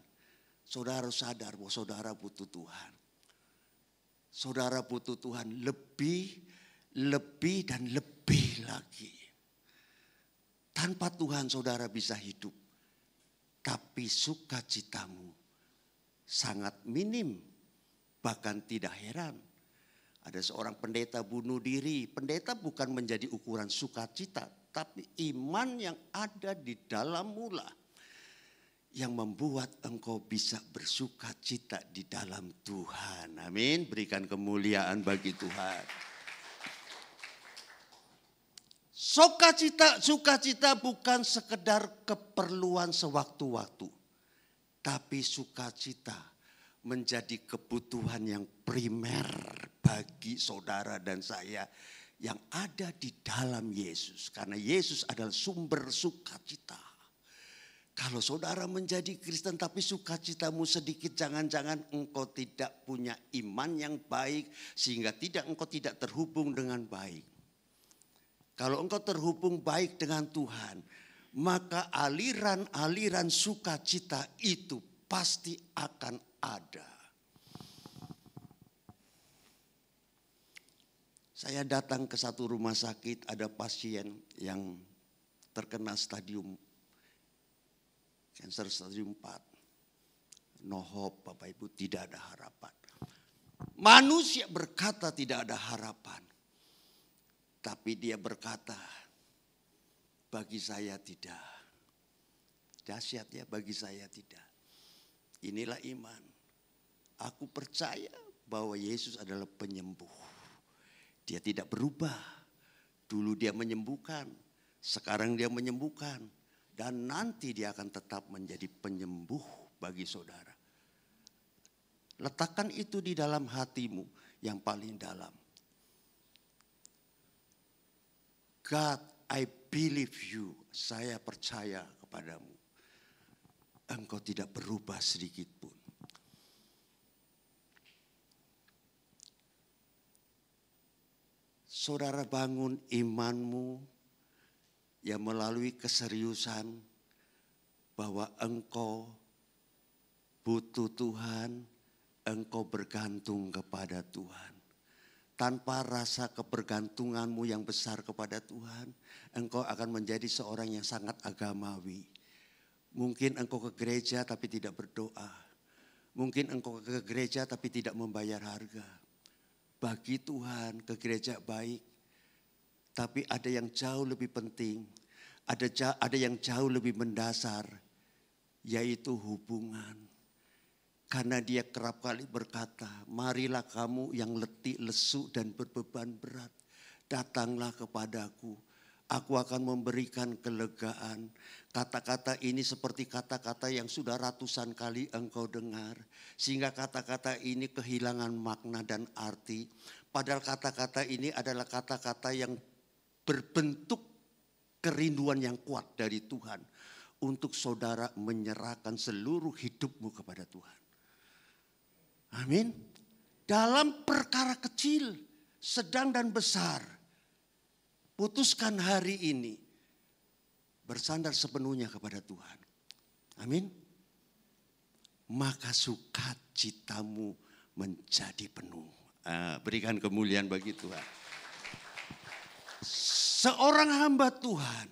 Saudara sadar bahwa saudara butuh Tuhan. Saudara butuh Tuhan lebih dan lebih lagi. Tanpa Tuhan saudara bisa hidup. Tapi sukacitamu sangat minim. Bahkan tidak heran. Ada seorang pendeta bunuh diri. Pendeta bukan menjadi ukuran sukacita. Tapi iman yang ada di dalam mula. Yang membuat engkau bisa bersukacita di dalam Tuhan. Amin. Berikan kemuliaan bagi Tuhan. Sukacita bukan sekedar keperluan sewaktu-waktu. Tapi sukacita menjadi kebutuhan yang primer bagi saudara dan saya yang ada di dalam Yesus. Karena Yesus adalah sumber sukacita. Kalau saudara menjadi Kristen tapi sukacitamu sedikit, jangan-jangan engkau tidak punya iman yang baik sehingga engkau tidak terhubung dengan baik. Kalau engkau terhubung baik dengan Tuhan, maka aliran-aliran sukacita itu pasti akan ada. Saya datang ke satu rumah sakit, ada pasien yang terkena stadium kanker stadium 4. No hope, Bapak Ibu, tidak ada harapan. Manusia berkata tidak ada harapan. Tapi dia berkata, bagi saya tidak. Dahsyat ya, bagi saya tidak. Inilah iman. Aku percaya bahwa Yesus adalah penyembuh. Dia tidak berubah. Dulu dia menyembuhkan, sekarang dia menyembuhkan. Dan nanti dia akan tetap menjadi penyembuh bagi saudara. Letakkan itu di dalam hatimu yang paling dalam. God, I believe you. Saya percaya kepadamu. Engkau tidak berubah sedikit pun. Saudara bangun imanmu yang melalui keseriusan bahwa engkau butuh Tuhan, engkau bergantung kepada Tuhan. Tanpa rasa kebergantunganmu yang besar kepada Tuhan, engkau akan menjadi seorang yang sangat agamawi. Mungkin engkau ke gereja tapi tidak berdoa. Mungkin engkau ke gereja tapi tidak membayar harga. Bagi Tuhan ke gereja baik, tapi ada yang jauh lebih penting, ada yang jauh lebih mendasar, yaitu hubungan. Karena dia kerap kali berkata, marilah kamu yang letih, lesu dan berbeban berat, datanglah kepadaku. Aku akan memberikan kelegaan. Kata-kata ini seperti kata-kata yang sudah ratusan kali engkau dengar. Sehingga kata-kata ini kehilangan makna dan arti. Padahal kata-kata ini adalah kata-kata yang berbentuk kerinduan yang kuat dari Tuhan. Untuk saudara menyerahkan seluruh hidupmu kepada Tuhan. Amin. Dalam perkara kecil, sedang dan besar. Putuskan hari ini bersandar sepenuhnya kepada Tuhan. Amin. Maka sukacitamu menjadi penuh. Berikan kemuliaan bagi Tuhan. Seorang hamba Tuhan,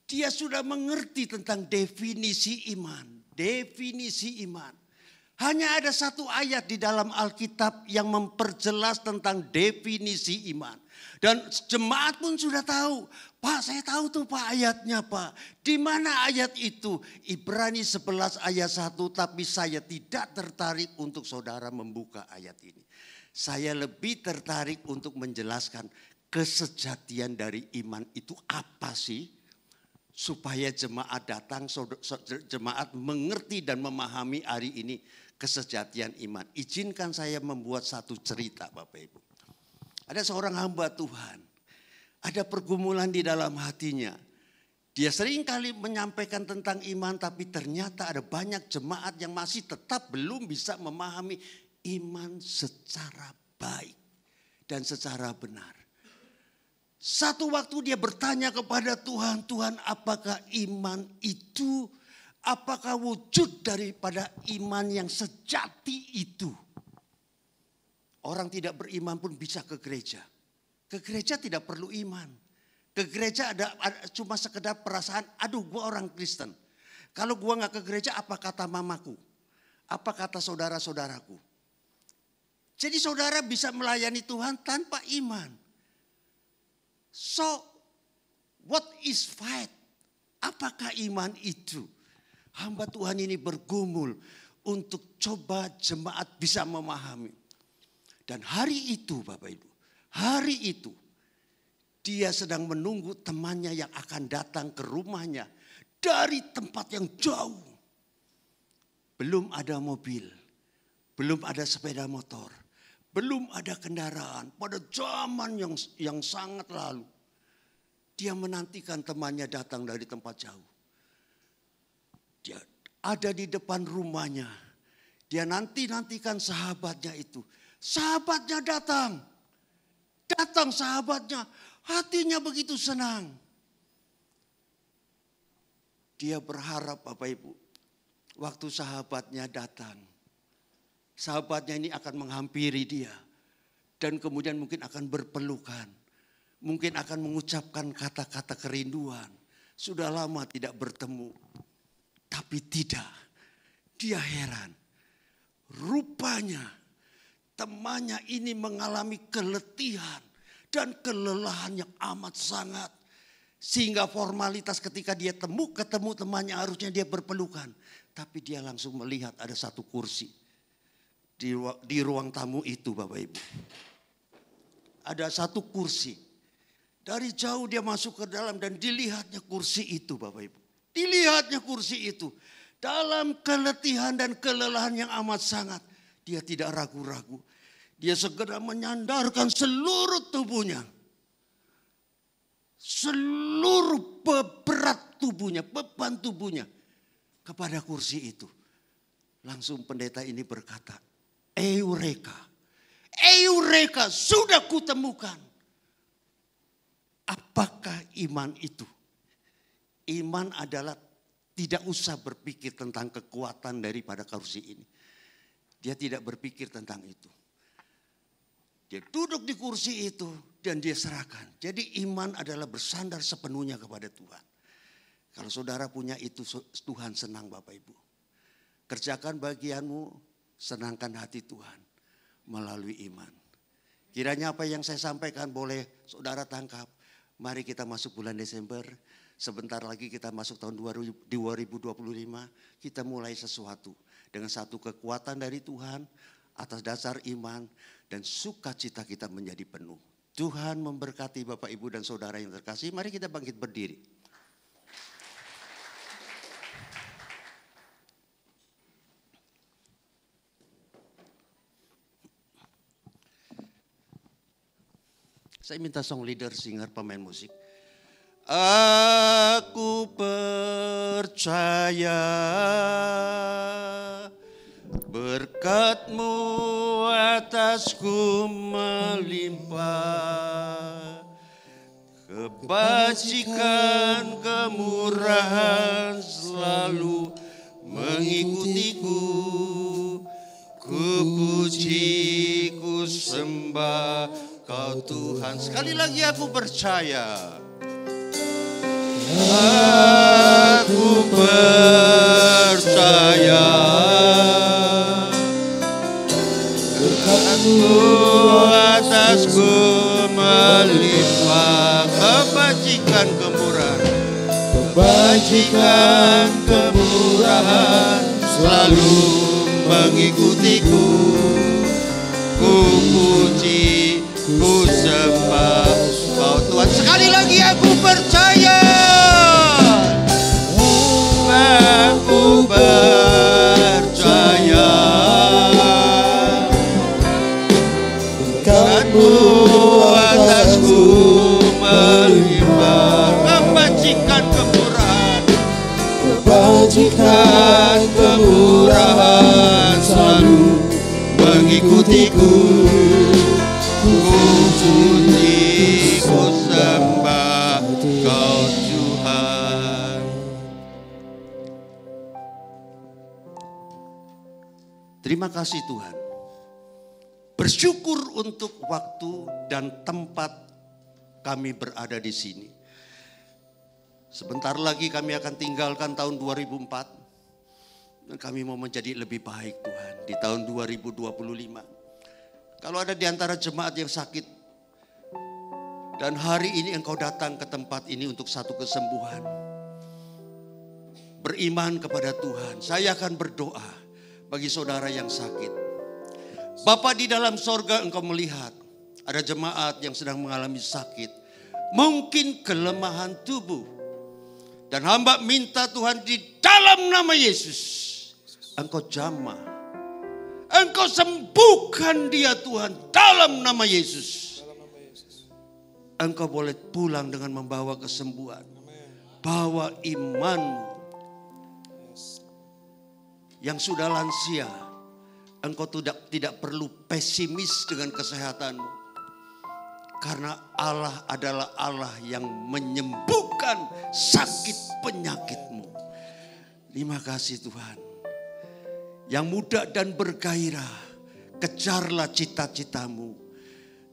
dia sudah mengerti tentang definisi iman. Definisi iman. Hanya ada satu ayat di dalam Alkitab yang memperjelas tentang definisi iman. Dan jemaat pun sudah tahu. Pak, saya tahu tuh Pak ayatnya Pak. Di mana ayat itu? Ibrani 11 ayat 1. Tapi saya tidak tertarik untuk saudara membuka ayat ini. Saya lebih tertarik untuk menjelaskan kesejatian dari iman itu apa sih? Supaya jemaat datang, jemaat mengerti dan memahami hari ini kesejatian iman. Izinkan saya membuat satu cerita Bapak Ibu. Ada seorang hamba Tuhan. Ada pergumulan di dalam hatinya. Dia sering kali menyampaikan tentang iman. Tapi ternyata ada banyak jemaat yang masih tetap belum bisa memahami iman secara baik. dan secara benar. Satu waktu dia bertanya kepada Tuhan, Tuhan apakah iman itu, apakah wujud daripada iman yang sejati itu? Orang tidak beriman pun bisa ke gereja. Ke gereja tidak perlu iman. Ke gereja ada cuma sekedar perasaan, aduh gue orang Kristen. Kalau gue gak ke gereja apa kata mamaku? Apa kata saudara-saudaraku? Jadi saudara bisa melayani Tuhan tanpa iman. So, what is faith? Apakah iman itu? Hamba Tuhan ini bergumul untuk coba jemaat bisa memahami. Dan hari itu Bapak Ibu, hari itu dia sedang menunggu temannya yang akan datang ke rumahnya dari tempat yang jauh. Belum ada mobil, belum ada sepeda motor. Belum ada kendaraan pada zaman yang sangat lalu. Dia menantikan temannya datang dari tempat jauh. Dia ada di depan rumahnya. Dia nantikan sahabatnya itu. Sahabatnya datang. Datang sahabatnya. Hatinya begitu senang. Dia berharap Bapak Ibu. Waktu sahabatnya datang. Sahabatnya ini akan menghampiri dia. Dan kemudian mungkin akan berpelukan. Mungkin akan mengucapkan kata-kata kerinduan. Sudah lama tidak bertemu. Tapi tidak. Dia heran. Rupanya temannya ini mengalami keletihan. Dan kelelahan yang amat sangat. Sehingga formalitas ketika dia ketemu temannya harusnya dia berpelukan. Tapi dia langsung melihat ada satu kursi. Di ruang tamu itu Bapak Ibu. Ada satu kursi. Dari jauh dia masuk ke dalam dan dilihatnya kursi itu Bapak Ibu. Dilihatnya kursi itu. Dalam keletihan dan kelelahan yang amat sangat. Dia tidak ragu-ragu. Dia segera menyandarkan seluruh tubuhnya. Seluruh berat tubuhnya, beban tubuhnya. Kepada kursi itu. Langsung pendeta ini berkata, Eureka, Eureka, sudah kutemukan. Apakah iman itu? Iman adalah tidak usah berpikir tentang kekuatan daripada kursi ini. Dia tidak berpikir tentang itu. Dia duduk di kursi itu dan dia serahkan. Jadi iman adalah bersandar sepenuhnya kepada Tuhan. Kalau saudara punya itu, Tuhan senang Bapak Ibu. Kerjakan bagianmu. Senangkan hati Tuhan melalui iman. Kiranya apa yang saya sampaikan boleh saudara tangkap. Mari kita masuk bulan Desember. Sebentar lagi kita masuk tahun 2025. Kita mulai sesuatu. Dengan satu kekuatan dari Tuhan. Atas dasar iman. Dan sukacita kita menjadi penuh. Tuhan memberkati Bapak Ibu dan saudara yang terkasih. Mari kita bangkit berdiri. Saya minta song leader, singer, pemain musik. Aku percaya berkat-Mu atasku melimpah. Kebajikan, kemurahan selalu mengikutiku. Ku puji, ku sembah Kau Tuhan. Sekali lagi aku percaya. Aku percaya. Berkat-Mu atasku melimpah. Kebajikan, kemurahan. Kebajikan, kemurahan selalu mengikutiku. Ku puji, ku sembah Kau Tuhan. Sekali lagi aku percaya. Aku percaya. Berkat-Mu atasku melimpah. Kebajikan, kemurahan. Kebajikan, kemurahan selalu mengikutiku. Ku puji, ku sembah Kau Tuhan. Terima kasih Tuhan. Bersyukur untuk waktu dan tempat kami berada di sini. Sebentar lagi kami akan tinggalkan tahun 2004. Dan kami mau menjadi lebih baik Tuhan di tahun 2025. Kalau ada di antara jemaat yang sakit. Dan hari ini engkau datang ke tempat ini untuk satu kesembuhan. Beriman kepada Tuhan. Saya akan berdoa bagi saudara yang sakit. Bapa di dalam sorga, engkau melihat ada jemaat yang sedang mengalami sakit. Mungkin kelemahan tubuh. Dan hamba minta Tuhan di dalam nama Yesus. Engkau jamah. Engkau sembuhkan dia Tuhan dalam nama Yesus. Engkau boleh pulang dengan membawa kesembuhan. Bawa imanmu. Yang sudah lansia. Engkau tidak perlu pesimis dengan kesehatanmu. Karena Allah adalah Allah yang menyembuhkan sakit penyakitmu. Terima kasih Tuhan. Yang muda dan bergairah, kejarlah cita-citamu.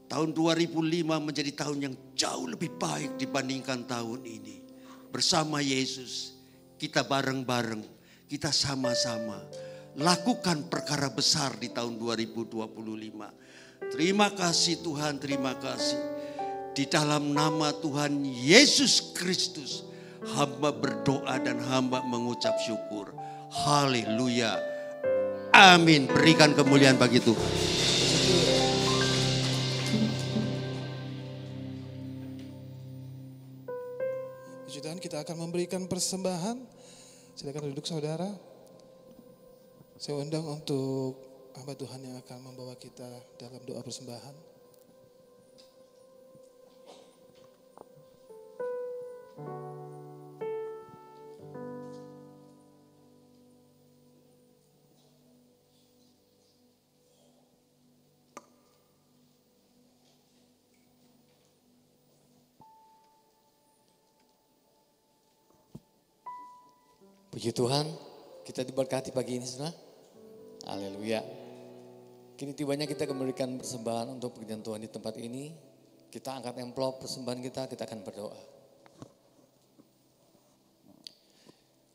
Tahun 2005 menjadi tahun yang jauh lebih baik dibandingkan tahun ini. Bersama Yesus, kita bareng-bareng, kita sama-sama lakukan perkara besar di tahun 2025. Terima kasih Tuhan, terima kasih. Di dalam nama Tuhan Yesus Kristus, hamba berdoa dan hamba mengucap syukur. Haleluya. Amin. Berikan kemuliaan bagi Tuhan. Puji Tuhan, kita akan memberikan persembahan. Silakan duduk saudara. Saya undang untuk hamba Tuhan yang akan membawa kita dalam doa persembahan. Puji Tuhan, kita diberkati pagi ini saudara. Haleluya. Kini tibanya kita akan memberikan persembahan untuk pekerjaan Tuhan di tempat ini. Kita angkat amplop persembahan kita akan berdoa.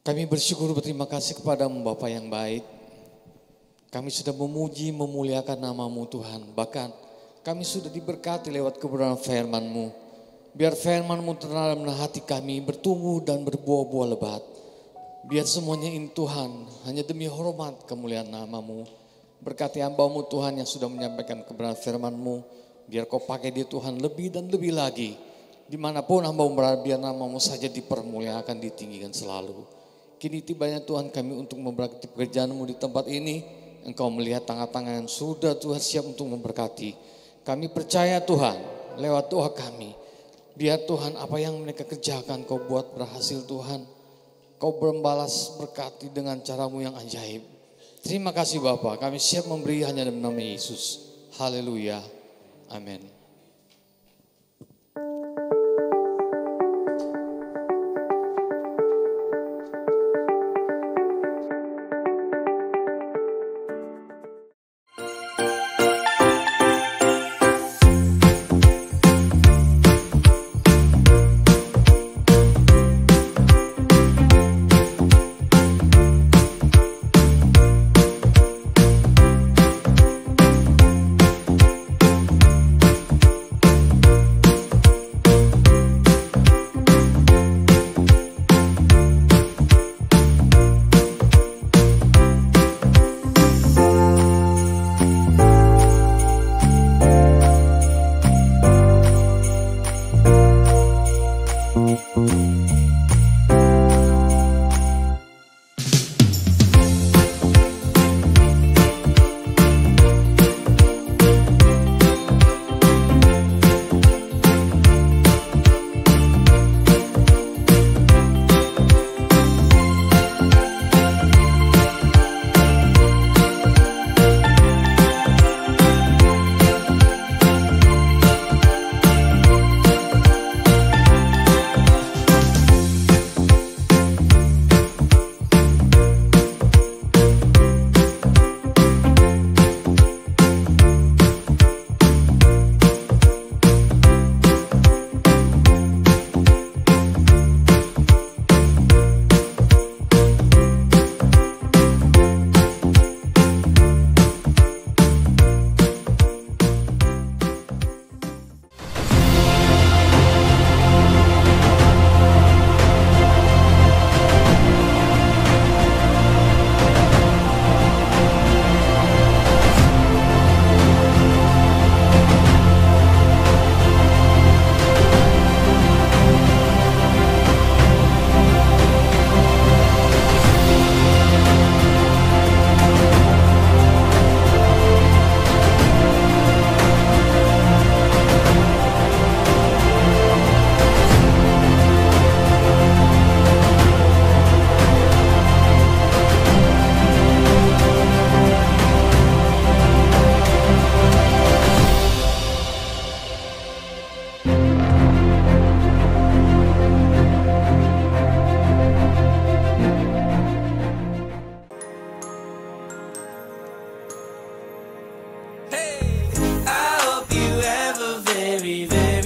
Kami bersyukur berterima kasih kepada-Mu Bapa yang baik. Kami sudah memuji, memuliakan nama-Mu Tuhan. Bahkan kami sudah diberkati lewat kebenaran firman-Mu. Biar firman-Mu tertanam dalam hati kami bertumbuh dan berbuah-buah lebat. Biar semuanya ini Tuhan, hanya demi hormat kemuliaan nama-Mu. Berkati hamba-Mu Tuhan yang sudah menyampaikan kebenaran firman-Mu. Biar Kau pakai dia Tuhan lebih dan lebih lagi. Dimanapun hamba-Mu berada, biar nama-Mu saja dipermuliakan, ditinggikan selalu. Kini tibanya Tuhan kami untuk memberkati pekerjaan-Mu di tempat ini. Engkau melihat tangan-tangan yang sudah Tuhan siap untuk memberkati. Kami percaya Tuhan, lewat doa kami. Biar Tuhan apa yang mereka kerjakan Kau buat berhasil Tuhan. Kau membalas berkati dengan cara-Mu yang ajaib. Terima kasih Bapa, kami siap memberi hanya dalam nama Yesus. Haleluya. Amin.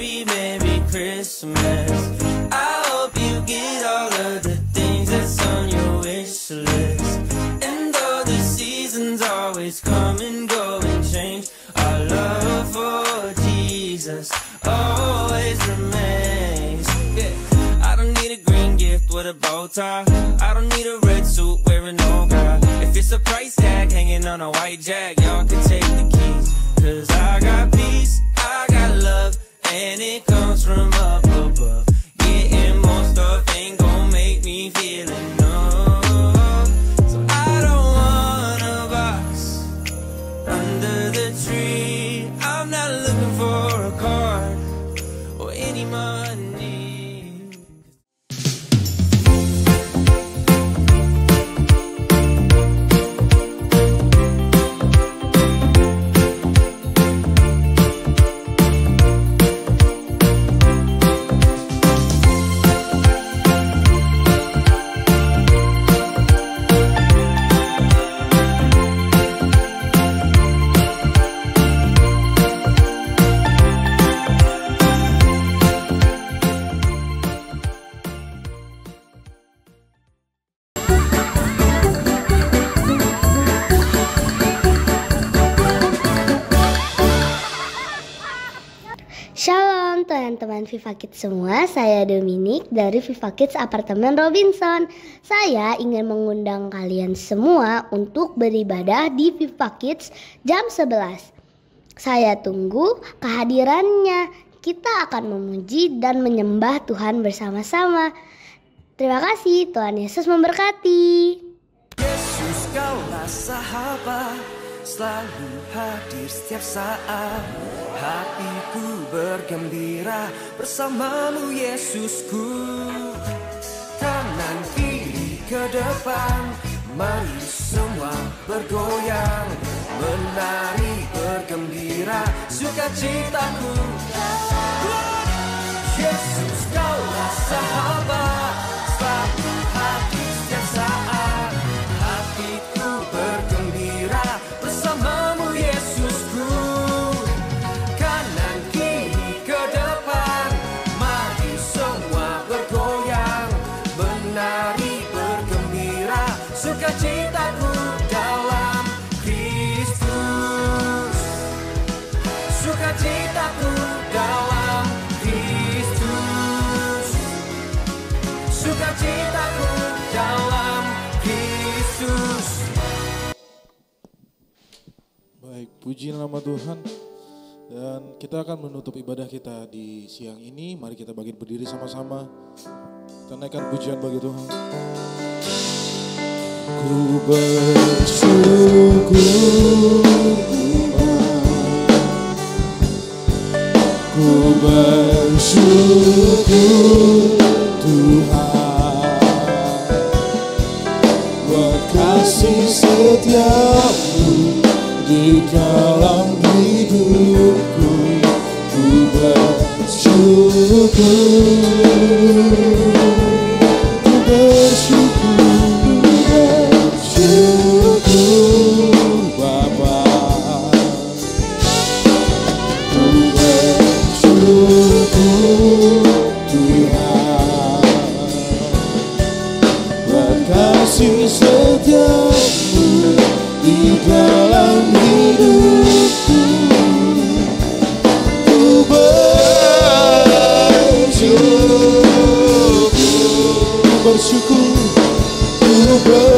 Merry, Merry Christmas. I hope you get all of the things that's on your wish list. And though the seasons always come and go and change, our love for Jesus always remains. Yeah. I don't need a green gift with a bow tie. I don't need a red suit wearing no guy. If it's a price tag hanging on a white jag, y'all can take the keys. 'Cause I got peace, I got love, and it comes from up above. Getting more stuff ain't gon' make me feel enough. So I don't want a box under the tree. I'm not looking for a card or any money. Shalom teman-teman Viva Kids semua, saya Dominic dari Viva Kids Apartemen Robinson. Saya ingin mengundang kalian semua untuk beribadah di Viva Kids jam 11. Saya tunggu kehadirannya. Kita akan memuji dan menyembah Tuhan bersama-sama. Terima kasih, Tuhan Yesus memberkati. Yesus kaulah sahabat, selalu hadir setiap saat. Hatiku bergembira bersamamu Yesusku. Kanan kiri ke depan, mari semua bergoyang. Menari bergembira, sukacitaku. Yesus kaulah sahabat, selalu hadir setiap saat. Hatiku bergembira bersamamu Yesusku. Kanan kiri ke depan, mari semua bergoyang. Menari bergembira, sukacitaku dalam Kristus. Sukacitaku dalam Kristus. Sukacitaku dalam Kristus. Baik, puji nama Tuhan. Dan kita akan menutup ibadah kita di siang ini. Mari kita bangkit berdiri sama-sama. Kita naikkan pujian bagi Tuhan. Ku bersyukur, ku bersyukur Tuhan, buat kasih setiamu di dalam hidupku. Ku bersyukur, ku bersyukur, bersyukur Bapa. Ku bersyukur Tuhan, buat kasih setiamu di dalam hidupku. Ku bersyukur, ku bersyukur, ku bersyukur,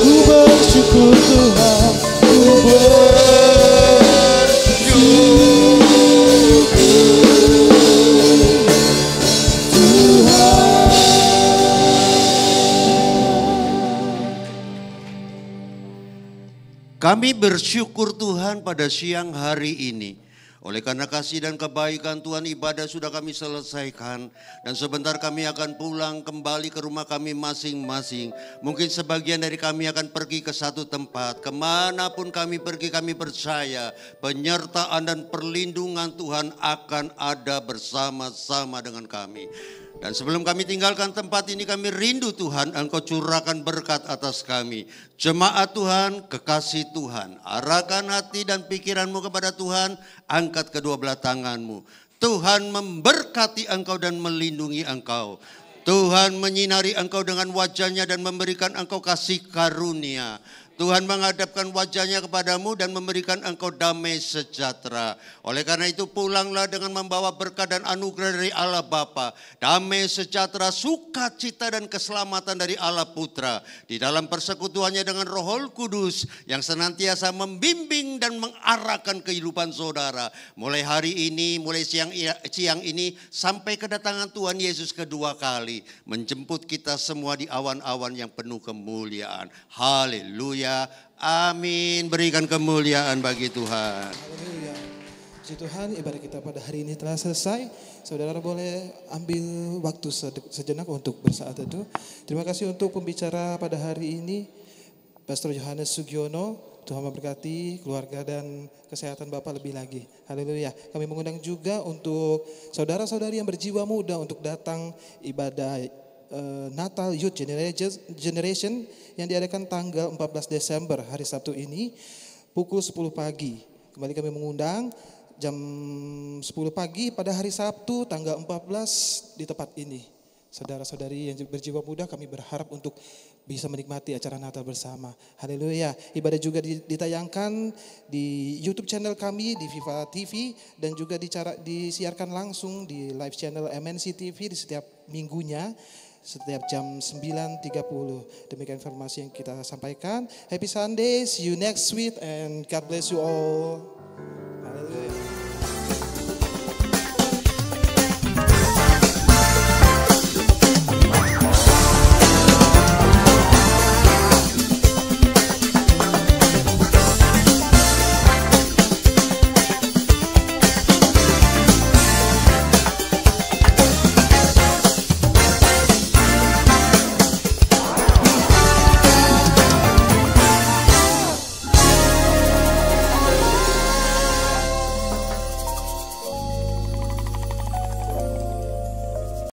ku bersyukur Tuhan, ku Kami bersyukur Tuhan pada siang hari ini. Oleh karena kasih dan kebaikan Tuhan, ibadah sudah kami selesaikan. Dan sebentar kami akan pulang kembali ke rumah kami masing-masing. Mungkin sebagian dari kami akan pergi ke satu tempat. Kemanapun kami pergi, kami percaya penyertaan dan perlindungan Tuhan akan ada bersama-sama dengan kami. Dan sebelum kami tinggalkan tempat ini, kami rindu Tuhan, Engkau curahkan berkat atas kami. Jemaat Tuhan, kekasih Tuhan, arahkan hati dan pikiranmu kepada Tuhan, angkat kedua belah tanganmu. Tuhan memberkati engkau dan melindungi engkau. Tuhan menyinari engkau dengan wajahnya dan memberikan engkau kasih karunia. Tuhan menghadapkan wajahnya kepadamu dan memberikan engkau damai sejahtera. Oleh karena itu pulanglah dengan membawa berkat dan anugerah dari Allah Bapa, damai sejahtera, sukacita dan keselamatan dari Allah Putra. Di dalam persekutuannya dengan Roh Kudus yang senantiasa membimbing dan mengarahkan kehidupan saudara. Mulai hari ini, mulai siang ini sampai kedatangan Tuhan Yesus kedua kali. Menjemput kita semua di awan-awan yang penuh kemuliaan. Haleluya. Amin. Berikan kemuliaan bagi Tuhan. Haleluya. Puji Tuhan, ibadah kita pada hari ini telah selesai. Saudara boleh ambil waktu sejenak untuk bersaat teduh. Terima kasih untuk pembicara pada hari ini, Pastor Yohanes Sugiono. Tuhan memberkati keluarga dan kesehatan Bapak lebih lagi. Haleluya. Kami mengundang juga untuk saudara-saudari yang berjiwa muda untuk datang ibadah Natal Youth Generation yang diadakan tanggal 14 Desember hari Sabtu ini pukul 10 pagi. Kembali kami mengundang jam 10 pagi pada hari Sabtu tanggal 14 di tempat ini. Saudara-saudari yang berjiwa muda, kami berharap untuk bisa menikmati acara Natal bersama. Haleluya. Ibadah juga ditayangkan di YouTube channel kami di Viva TV dan juga disiarkan langsung di live channel MNC TV di setiap minggunya. Setiap jam 9.30. Demikian informasi yang kita sampaikan. Happy Sunday, see you next week and God bless you all.